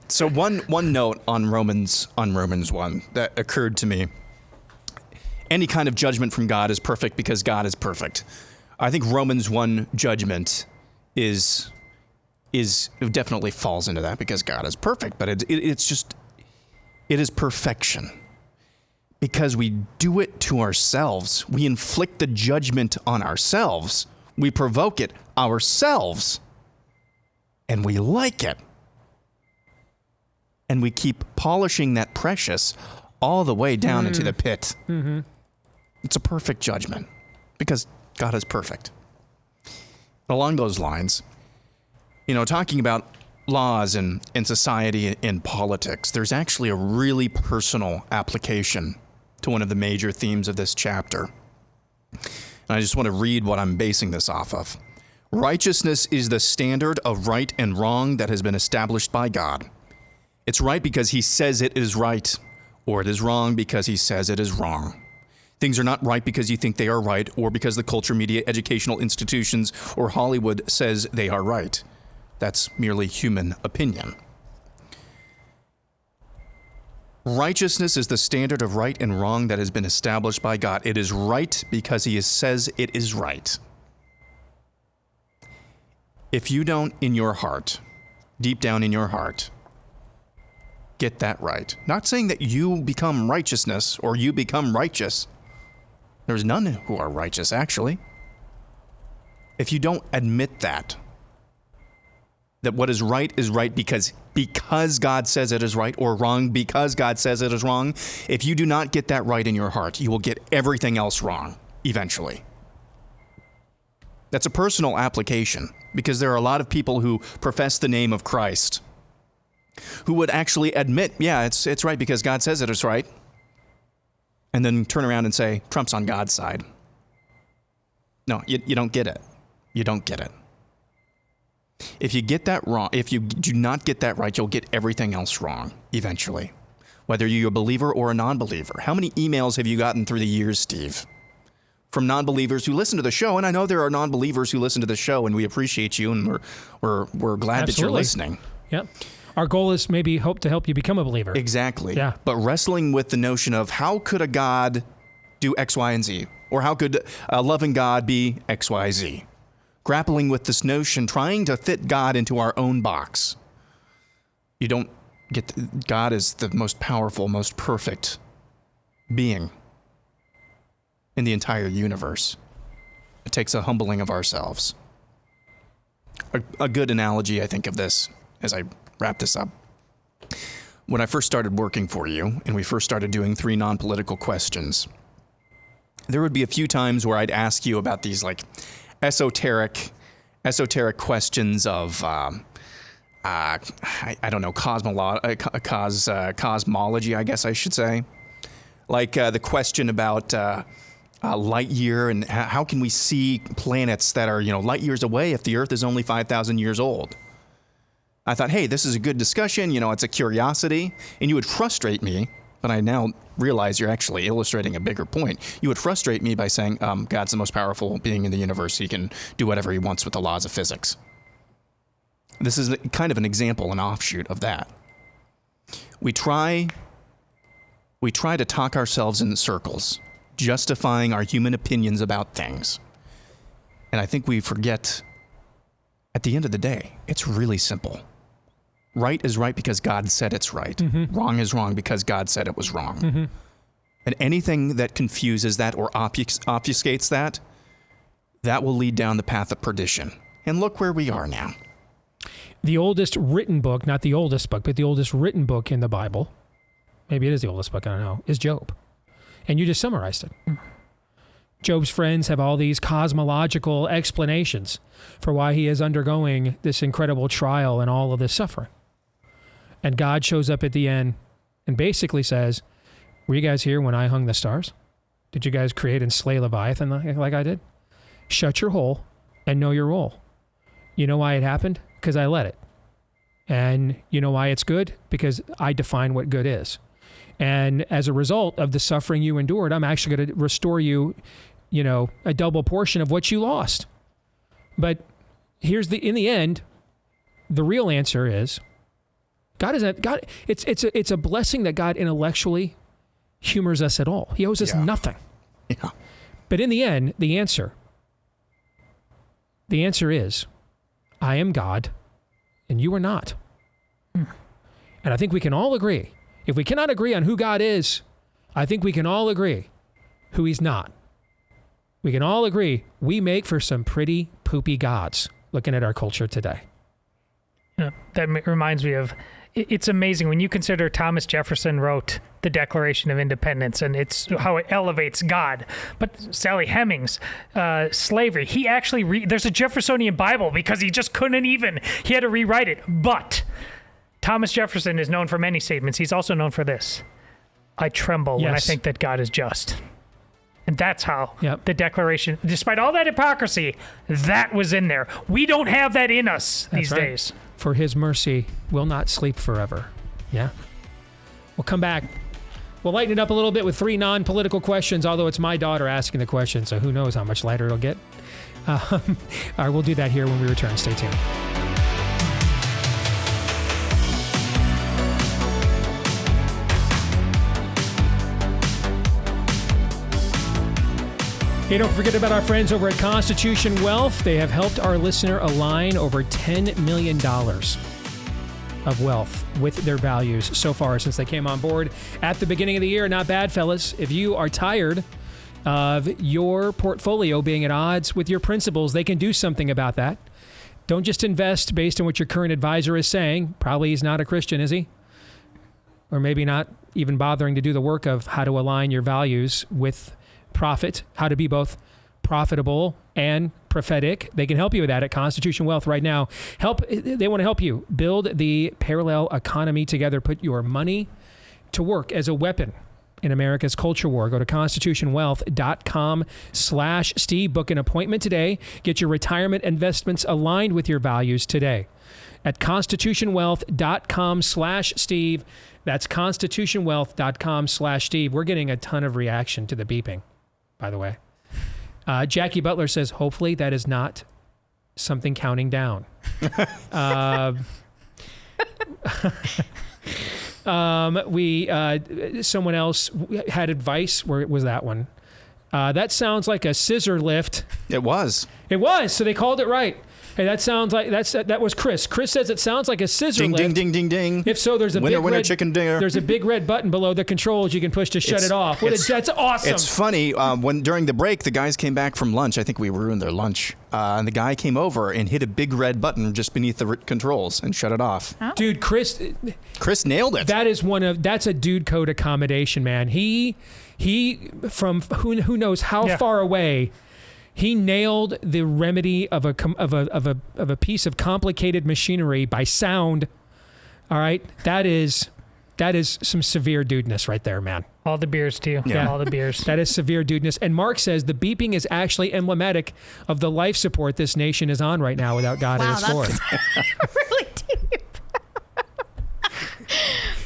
So one note on Romans 1 that occurred to me. Any kind of judgment from God is perfect because God is perfect. I think Romans 1 judgment is it definitely falls into that because God is perfect, but it is perfection. Because we do it to ourselves. We inflict the judgment on ourselves. We provoke it ourselves. And we like it. And we keep polishing that precious all the way down into the pit. Mm-hmm. It's a perfect judgment because God is perfect. Along those lines, talking about laws and society and politics, there's actually a really personal application to one of the major themes of this chapter. And I just want to read what I'm basing this off of. Righteousness is the standard of right and wrong that has been established by God. It's right because he says it is right, or it is wrong because he says it is wrong. Things are not right because you think they are right, or because the culture, media, educational institutions, or Hollywood says they are right. That's merely human opinion. Righteousness is the standard of right and wrong that has been established by God. It is right because he says it is right. If you don't, in your heart, deep down in your heart, get that right. Not saying that you become righteousness or you become righteous. There's none who are righteous, actually. If you don't admit that what is right because God says it is right, or wrong because God says it is wrong, if you do not get that right in your heart, you will get everything else wrong eventually. That's a personal application because there are a lot of people who profess the name of Christ who would actually admit, yeah, it's right because God says it is right, and then turn around and say, Trump's on God's side. No, you don't get it. You don't get it. If you get that wrong, if you do not get that right, you'll get everything else wrong eventually, whether you're a believer or a non-believer. How many emails have you gotten through the years, Steve, from non-believers who listen to the show? And I know there are non-believers who listen to the show, and we appreciate you, and we're glad that you're listening. Yep. Our goal is maybe to help you become a believer. Exactly. Yeah. But wrestling with the notion of how could a God do X, Y, and Z? Or how could a loving God be X, Y, Z? Grappling with this notion, trying to fit God into our own box. You don't get... God is the most powerful, most perfect being in the entire universe. It takes a humbling of ourselves. A good analogy, I think, of this as I wrap this up. When I first started working for you and we first started doing 3 non-political questions, there would be a few times where I'd ask you about these like esoteric questions of I don't know, cosmology, I guess I should say. Like the question about light year and how can we see planets that are, light years away if the Earth is only 5,000 years old? I thought, hey, this is a good discussion. It's a curiosity. And you would frustrate me, but I now realize you're actually illustrating a bigger point. You would frustrate me by saying God's the most powerful being in the universe. He can do whatever he wants with the laws of physics. This is kind of an example, an offshoot of that. We try to talk ourselves in circles, justifying our human opinions about things. And I think we forget, at the end of the day, it's really simple. Right is right because God said it's right. Mm-hmm. Wrong is wrong because God said it was wrong. Mm-hmm. And anything that confuses that or obfuscates that will lead down the path of perdition. And look where we are now. The oldest written book, not the oldest book, but the oldest written book in the Bible, maybe it is the oldest book, I don't know, is Job. And you just summarized it. Job's friends have all these cosmological explanations for why he is undergoing this incredible trial and all of this suffering. And God shows up at the end and basically says, were you guys here when I hung the stars? Did you guys create and slay Leviathan like I did? Shut your hole and know your role. You know why it happened? Because I let it. And you know why it's good? Because I define what good is. And as a result of the suffering you endured, I'm actually going to restore you, a double portion of what you lost. But in the end, the real answer is God. It's a blessing that God intellectually humors us at all. He owes us nothing. Yeah. But in the end, the answer is, I am God, and you are not. And I think we can all agree. If we cannot agree on who God is, I think we can all agree who he's not. We can all agree we make for some pretty poopy gods looking at our culture today. That reminds me of, it's amazing when you consider Thomas Jefferson wrote the Declaration of Independence and it's how it elevates God. But Sally Hemings, slavery, he actually, there's a Jeffersonian Bible because he just couldn't he had to rewrite it. But Thomas Jefferson is known for many statements. He's also known for this. I tremble when I think that God is just. And that's how the Declaration, despite all that hypocrisy, that was in there. We don't have that in us these days. For his mercy will not sleep forever. Yeah. We'll come back. We'll lighten it up a little bit with 3 non-political questions, although it's my daughter asking the question, so who knows how much lighter it'll get. All right, we'll do that here when we return. Stay tuned. Hey, don't forget about our friends over at Constitution Wealth. They have helped our listener align over $10 million of wealth with their values so far since they came on board at the beginning of the year. Not bad, fellas. If you are tired of your portfolio being at odds with your principles, they can do something about that. Don't just invest based on what your current advisor is saying. Probably he's not a Christian, is he? Or maybe not even bothering to do the work of how to align your values with profit, how to be both profitable and prophetic. They can help you with that at Constitution Wealth right now. They want to help you build the parallel economy together, put your money to work as a weapon in America's culture war. Go to constitutionwealth.com/Steve. Book an appointment today. Get your retirement investments aligned with your values today at constitutionwealth.com/Steve. That's constitutionwealth.com/Steve. We're getting a ton of reaction to the beeping, by the way. Jackie Butler says, hopefully that is not something counting down. Someone else had advice. Where was that one? That sounds like a scissor lift. It was. So they called it right. Hey, that sounds like that was Chris. Chris says it sounds like a scissor lift. Ding, ding, ding, ding. If so, there's a winner, big winner, red chicken dinner. There's a big red button below the controls you can push to shut it off. That's awesome. It's funny. When during the break, the guys came back from lunch. I think we ruined their lunch. And the guy came over and hit a big red button just beneath the controls and shut it off. Oh. Dude, Chris nailed it. That's a dude code accommodation, man. He from who knows how far away. He nailed the remedy of a piece of complicated machinery by sound. All right, that is some severe dudeness right there, man. All the beers to you. Yeah, all the beers. That is severe dudeness. And Mark says the beeping is actually emblematic of the life support this nation is on right now without God at its core. Really deep.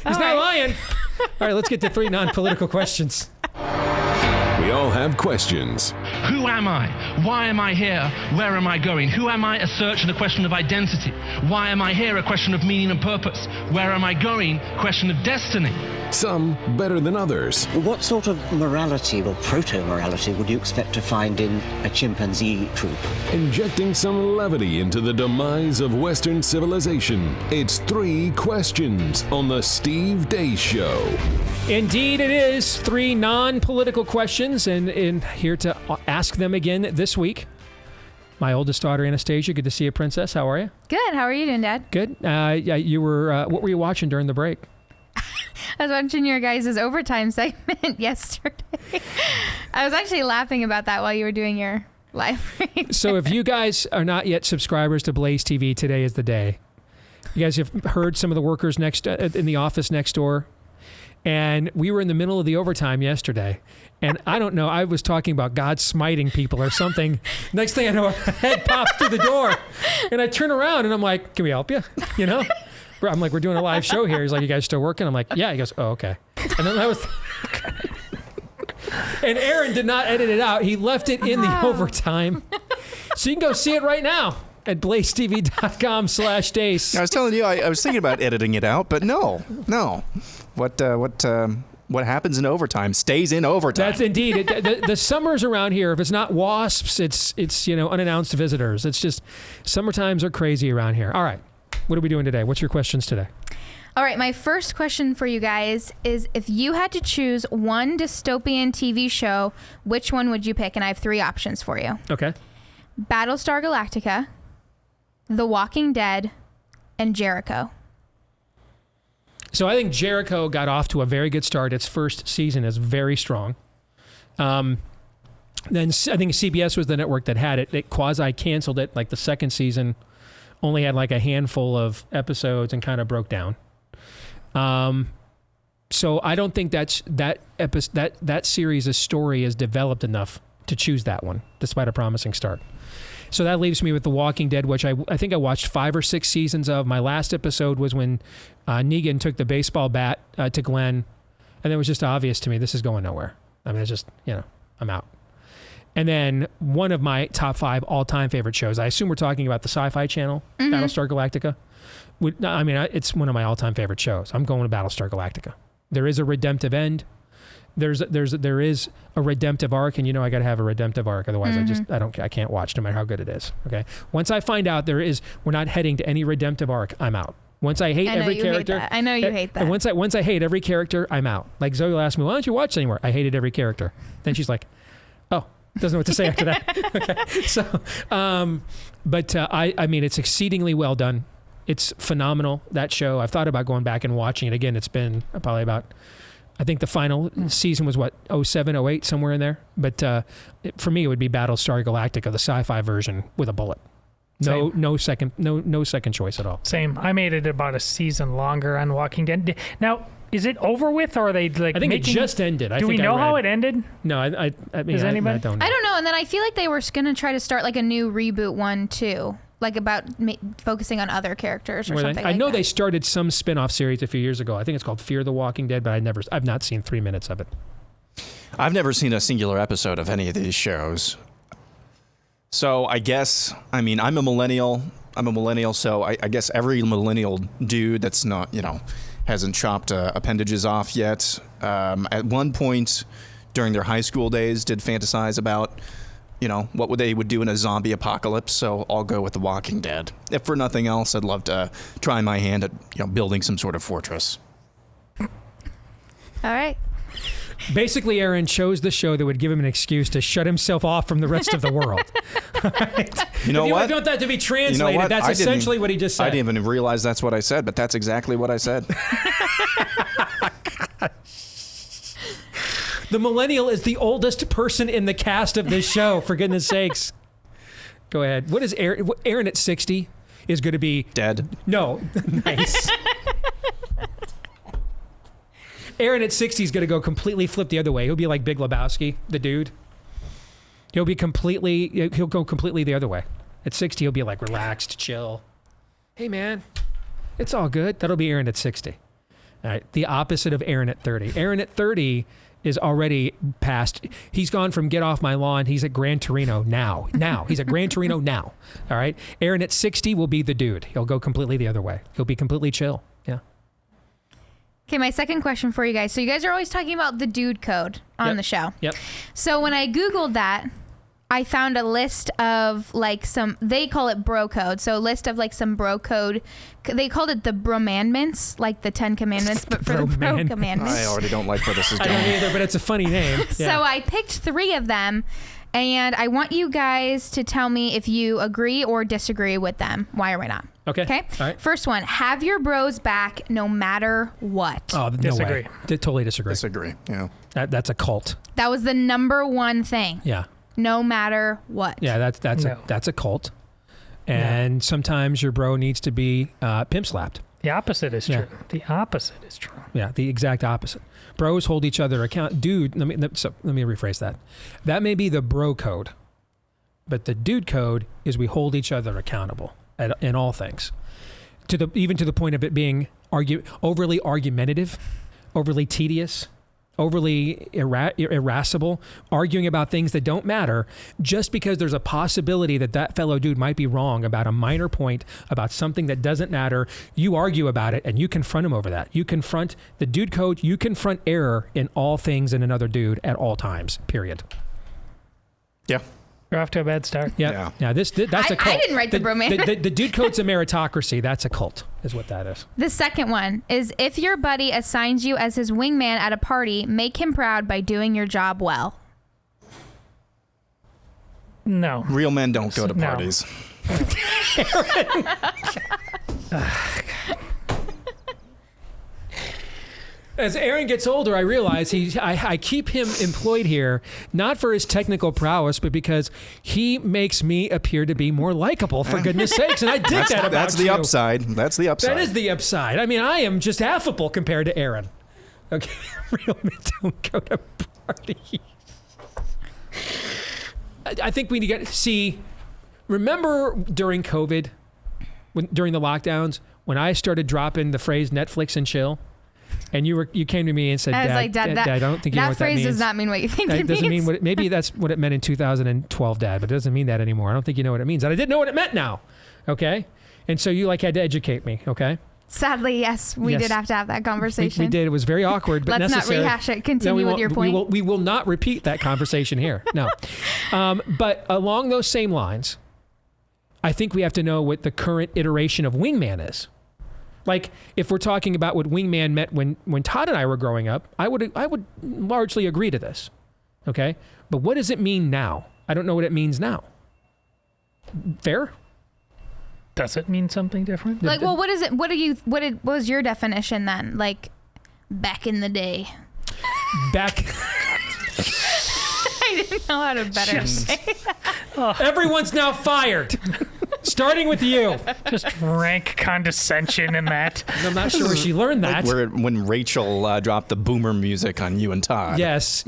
He's not lying. All right, let's get to 3 non-political questions. We all have questions. Who am I? Why am I here? Where am I going? Who am I? A search and a question of identity. Why am I here? A question of meaning and purpose. Where am I going? Question of destiny. Some better than others. What sort of morality or proto-morality would you expect to find in a chimpanzee troop? Injecting some levity into the demise of Western civilization. It's 3 questions on the Steve Deace Show. Indeed, it is 3 non-political questions, and here to ask them again this week. My oldest daughter, Anastasia. Good to see you, Princess. How are you? Good. How are you doing, Dad? Good. Yeah, you were. What were you watching during the break? I was watching your guys' overtime segment yesterday. I was actually laughing about that while you were doing your live read. So if you guys are not yet subscribers to BlazeTV, today is the day. You guys have heard some of the workers in the office next door. And we were in the middle of the overtime yesterday. And I don't know, I was talking about God smiting people or something. Next thing I know, a head pops through the door. And I turn around and I'm like, can we help you? You know? I'm like, we're doing a live show here. He's like, you guys still working? I'm like, yeah. He goes, oh, okay. And then that was... And Aaron did not edit it out. He left it in the overtime. So you can go see it right now at blazetv.com/Deace. I was telling you, I was thinking about editing it out, but no. What happens in overtime stays in overtime. That's indeed. The summers around here, if it's not wasps, it's unannounced visitors. It's just summer times are crazy around here. All right. What are we doing today? What's your questions today? All right. My first question for you guys is, if you had to choose one dystopian TV show, which one would you pick? And I have 3 options for you. Okay. Battlestar Galactica, The Walking Dead, and Jericho. So I think Jericho got off to a very good start. Its first season is very strong. Then I think CBS was the network that had it. It quasi-canceled it. Like the second season only had like a handful of episodes and kind of broke down. So I don't think that series' story is developed enough to choose that one, despite a promising start. So that leaves me with The Walking Dead, which I think I watched 5 or 6 seasons of. My last episode was when Negan took the baseball bat to Glenn, and it was just obvious to me, this is going nowhere. I mean, it's just, I'm out. And then one of my top 5 all-time favorite shows, I assume we're talking about the Sci-Fi Channel, Battlestar Galactica. I mean, it's one of my all-time favorite shows. I'm going to Battlestar Galactica. There is a redemptive end. There is a redemptive arc, and I got to have a redemptive arc. Otherwise, I can't watch no matter how good it is. Okay. Once I find out we're not heading to any redemptive arc, I'm out. Once I hate every character, I know you hate that. Once I hate every character, I'm out. Like Zoe will ask me, why don't you watch anymore? I hated every character. Then she's like, oh, doesn't know what to say after that. Okay. So, I mean, it's exceedingly well done. It's phenomenal, that show. I've thought about going back and watching it again. It's been probably about, I think the final season was 07, 08, somewhere in there. But for me, it would be Battlestar Galactica, the sci-fi version with a bullet. No second choice at all. Same. I made it about a season longer on Walking Dead. Now, is it over with, or are they like? I think it just ended. Do we know how it ended? No, I mean, Does anybody? I don't know. I don't know. And then I feel like they were going to try to start like a new reboot one too. Like about focusing on other characters or something. I know they started some spin-off series a few years ago. I think it's called Fear the Walking Dead, but I've not seen 3 minutes of it. I've never seen a singular episode of any of these shows. So I guess, I'm a millennial, so I guess every millennial dude that's not, hasn't chopped appendages off yet, at one point during their high school days did fantasize about what they would do in a zombie apocalypse, so I'll go with The Walking Dead. If for nothing else, I'd love to try my hand at building some sort of fortress. All right. Basically, Aaron chose the show that would give him an excuse to shut himself off from the rest of the world. Right? You know what? If you want that to be translated, that's essentially what he just said. I didn't even realize that's what I said, but that's exactly what I said. The millennial is the oldest person in the cast of this show, for goodness sakes. Go ahead. What is Aaron? Aaron at 60 is going to be... Dead. No. Nice. Aaron at 60 is going to go completely flip the other way. He'll be like Big Lebowski, the dude. He'll go completely the other way. At 60, he'll be like relaxed, chill. Hey, man, it's all good. That'll be Aaron at 60. All right. The opposite of Aaron at 30. Aaron at 30 is already past. He's gone from get off my lawn. He's at Gran Torino now. He's at Gran Torino now. All right. Aaron at 60 will be the dude. He'll go completely the other way. He'll be completely chill. Yeah. Okay, my second question for you guys. So you guys are always talking about the dude code on the show. Yep. So when I Googled that, I found a list of like they call it bro code. So a list of like some bro code. They called it the bromandments, like the 10 commandments, but for the bro commandments. I already don't like where this is going. I don't either, but it's a funny name. Yeah. So I picked 3 of them, and I want you guys to tell me if you agree or disagree with them. Why or why not? Okay. All right. First one, have your bros back no matter what. Oh, no Disagree. way. Totally disagree. Disagree. Yeah. That's a cult. That was the number one thing. Yeah. No matter what. Yeah, that's a cult. And sometimes your bro needs to be pimp slapped. The opposite is true. The opposite is true. Yeah, the exact opposite. Bros hold each other account. Dude, let me rephrase that. That may be the bro code, but the dude code is we hold each other accountable in all things. Even to the point of it being overly argumentative, overly tedious, overly irascible, arguing about things that don't matter just because there's a possibility that fellow dude might be wrong about a minor point, about something that doesn't matter. You argue about it and you confront him over that. You confront the dude code. You confront error in all things in another dude at all times, period. Yeah. You're off to a bad start. Yeah. That's a cult. I didn't write the bromance. The dude code's a meritocracy. That's a cult, is what that is. The second one is if your buddy assigns you as his wingman at a party, make him proud by doing your job well. No. Real men don't go to parties. As Aaron gets older, I realize I keep him employed here, not for his technical prowess, but because he makes me appear to be more likable, for goodness sakes. And I did that about That's the upside. That's the upside. That is the upside. I mean, I am just affable compared to Aaron. Okay, real men don't go to parties. I think we need to see, remember during COVID, during the lockdowns, when I started dropping the phrase Netflix and chill? And you came to me and said, Dad, I don't think you know what that means. That phrase does not mean what you think it means. Mean maybe that's what it meant in 2012, Dad, but it doesn't mean that anymore. I don't think you know what it means. And I didn't know what it meant now. Okay? And so you had to educate me, okay? Sadly, yes, we did have to have that conversation. We did. It was very awkward, but Let's necessary. not rehash it. Continue with your point. We will not repeat that conversation here. No. But along those same lines, I think we have to know what the current iteration of wingman is. Like, if we're talking about what wingman meant when Todd and I were growing up, I would largely agree to this, okay? But what does it mean now? I don't know what it means now. Fair? Does it mean something different? Like, well, what is it? What was your definition then? Like, back in the day. Back. I didn't know how to better say that. Everyone's now fired. Starting with you. Just rank condescension in that. I'm not sure where she learned that. Like when Rachel dropped the boomer music on you and Todd. Yes.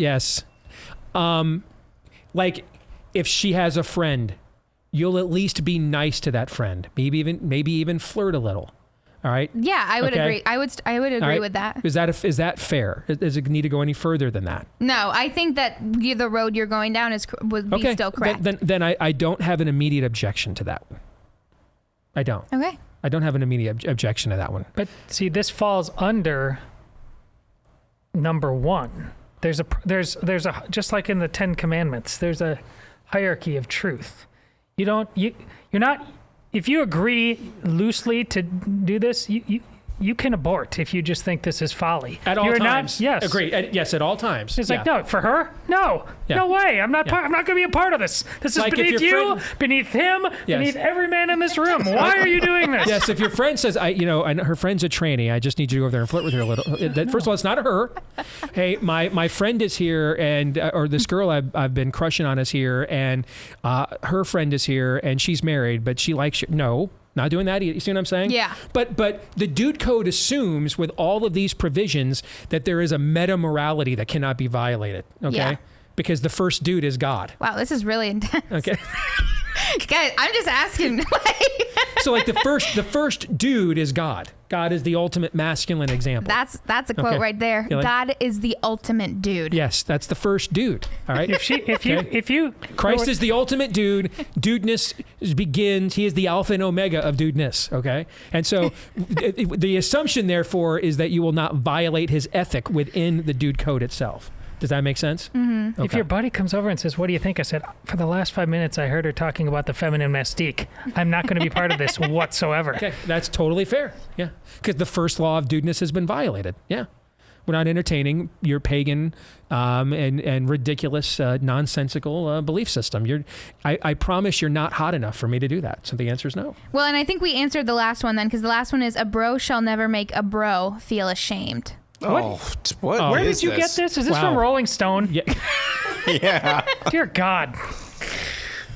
Like, if she has a friend, you'll at least be nice to that friend. Maybe even flirt a little. All right. Yeah, I would agree. I would agree with that. Is that fair? Does it need to go any further than that? No, I think that the road you're going down would be still correct. Then I don't have an immediate objection to that one. I don't. Okay. I don't have an immediate objection to that one. But see, this falls under number one. There's a just like in the 10 Commandments. There's a hierarchy of truth. You're not. If you agree loosely to do this, you can abort if you just think this is folly. At all You're times. Not, yes. Agree. Yes, at all times. It's like, no, for her? No. No way. I'm not going to be a part of this. This is Like if beneath your you, beneath him, beneath every man in this room. Why are you doing this? Yes, if your friend says, and her friend's a tranny, I just need you to go over there and flirt with her a little. First of all, it's not her. Hey, my friend is here, and or this girl I've been crushing on is here, and her friend is here, and she's married, but she likes you. No. Not doing that. You see what I'm saying? Yeah. But the dude code assumes with all of these provisions that there is a meta morality that cannot be violated. Okay. Yeah. Because the first dude is God. Wow, this is really intense. Okay. Guys, I'm just asking. So like the first dude is God. God is the ultimate masculine example. That's a quote right there. You're like, God is the ultimate dude. Yes, that's the first dude. All right. If you Christ is the ultimate dude. Dudeness begins. He is the alpha and omega of dudeness. Okay. And so the assumption therefore is that you will not violate his ethic within the dude code itself. Does that make sense? Mm-hmm. Okay. If your buddy comes over and says, what do you think? I said, for the last 5 minutes, I heard her talking about the feminine mystique. I'm not going to be part of this whatsoever. Okay, that's totally fair. Yeah. Because the first law of dudeness has been violated. Yeah. We're not entertaining your pagan and ridiculous, nonsensical belief system. I promise you're not hot enough for me to do that. So the answer is no. Well, and I think we answered the last one then, because the last one is, a bro shall never make a bro feel ashamed. What Where is did you get this? Is this from Rolling Stone? Yeah. Yeah. Dear God.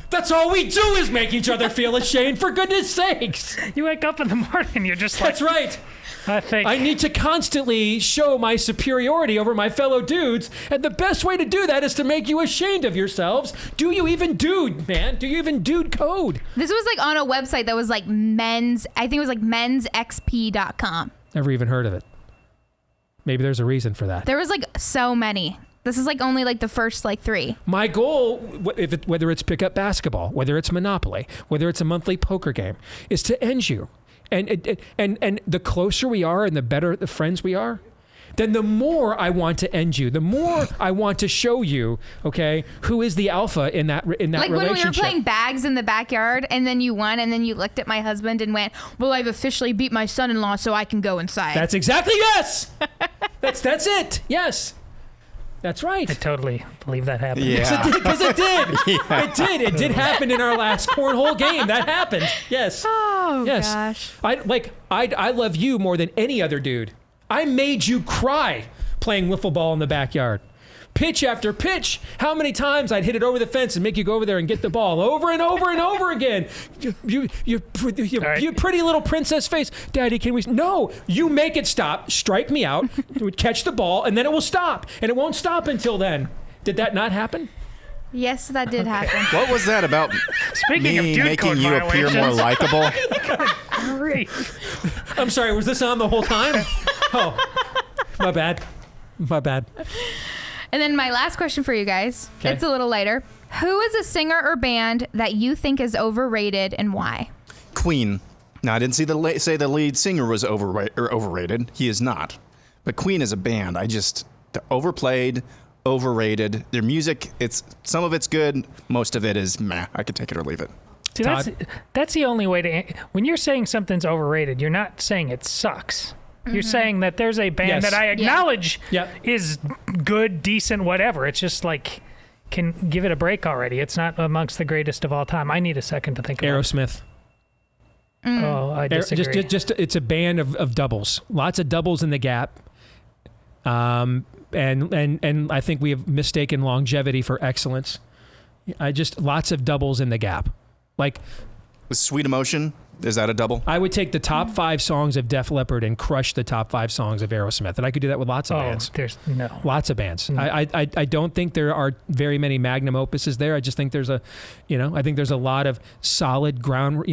That's all we do is make each other feel ashamed, for goodness sakes. You wake up in the morning, you're just like... That's right. I need to constantly show my superiority over my fellow dudes, and the best way to do that is to make you ashamed of yourselves. Do you even dude, man? Do you even dude code? This was like on a website that was like mensxp.com. Never even heard of it. Maybe there's a reason for that. There was like so many. This is like only like the first like 3. My goal, whether it's pickup basketball, whether it's Monopoly, whether it's a monthly poker game, is to end you. And the closer we are and the better the friends we are, then the more I want to end you, the more I want to show you, okay, who is the alpha in that like relationship. When we were playing bags in the backyard and then you won and then you looked at my husband and went, well, I've officially beat my son-in-law so I can go inside. That's exactly, yes. That's it. Yes. That's right. I totally believe that happened. Yeah. Because it did. Yeah. It did. It did happen in our last cornhole game. That happened. Yes. Oh, yes. gosh. I love you more than any other dude. I made you cry playing wiffle ball in the backyard. Pitch after pitch. How many times I'd hit it over the fence and make you go over there and get the ball over and over and over again. You pretty little princess face. Daddy, can we? No, you make it stop. Strike me out. Catch the ball, and then it will stop. And it won't stop until then. Did that not happen? Yes, that did happen. What was that about? Speaking of dude making code you appear more likable? Great. I'm sorry, was this on the whole time? Oh, my bad. And then my last question for you guys. Okay. It's a little lighter. Who is a singer or band that you think is overrated and why? Queen. Now, I didn't say the lead singer was overrated. He is not. But Queen is a band. They're overplayed, overrated. Their music, some of it's good. Most of it is meh. I could take it or leave it. See, that's the only way to... When you're saying something's overrated, you're not saying it sucks. Mm-hmm. You're saying that there's a band that I acknowledge is good, decent, whatever. It's just like, can give it a break already. It's not amongst the greatest of all time. I need a second to think about Aerosmith. Oh, I disagree. Just it's a band of doubles. Lots of doubles in the gap. And I think we have mistaken longevity for excellence. Lots of doubles in the gap. Like Sweet Emotion, is that a double? I would take the top 5 songs of Def Leppard and crush the top 5 songs of Aerosmith, and I could do that with lots of bands. Lots of bands. No. I don't think there are very many magnum opuses there. I just think there's a lot of solid ground,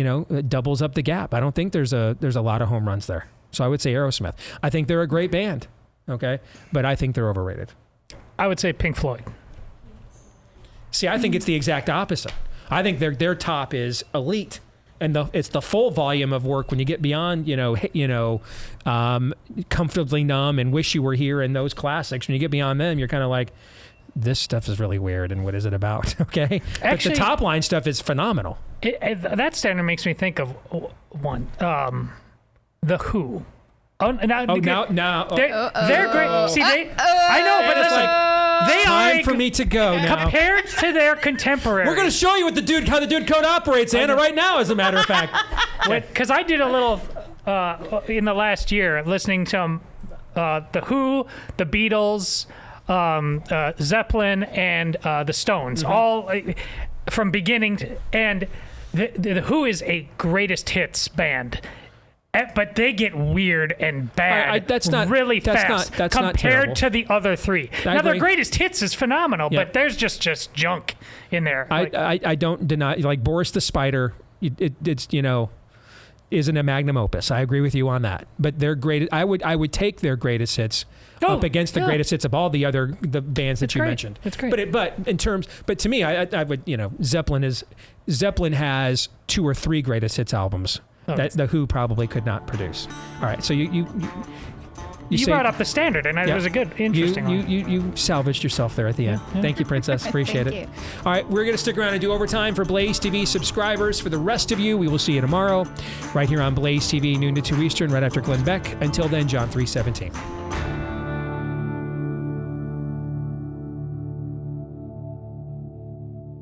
doubles up the gap. I don't think there's a lot of home runs there. So I would say Aerosmith. I think they're a great band, okay, but I think they're overrated. I would say Pink Floyd. See, I think it's the exact opposite. I think their top is elite, and it's the full volume of work. When you get beyond, Comfortably Numb and Wish You Were Here and those classics, when you get beyond them, you're kind of like, this stuff is really weird, and what is it about? Okay, actually, but the top line stuff is phenomenal. That standard makes me think of one, The Who. Oh, now they're great. See, I know, but it's like they time for me to go now. Compared to their contemporaries. We're going to show you how the dude code operates, Anna, right now, as a matter of fact. Because I did a little in the last year listening to the Who, the Beatles, Zeppelin, and the Stones, all from beginning to, and the Who is a greatest hits band. But they get weird and bad really fast compared to the other three. Now, their greatest hits is phenomenal, but there's just junk in there. I don't deny, like Boris the Spider, it's isn't a magnum opus. I agree with you on that. But their greatest, I would take their greatest hits up against the greatest hits of all the bands that you mentioned. It's great. But to me, I would, Zeppelin has 2 or 3 greatest hits albums. That the Who probably could not produce. All right, so you brought up the standard, and it was a good, interesting one. You salvaged yourself there at the end. Yeah. Thank you, Princess. Appreciate it. You. All right, we're going to stick around and do overtime for Blaze TV subscribers. For the rest of you, we will see you tomorrow right here on Blaze TV, noon to 2 Eastern, right after Glenn Beck. Until then, John 3:17.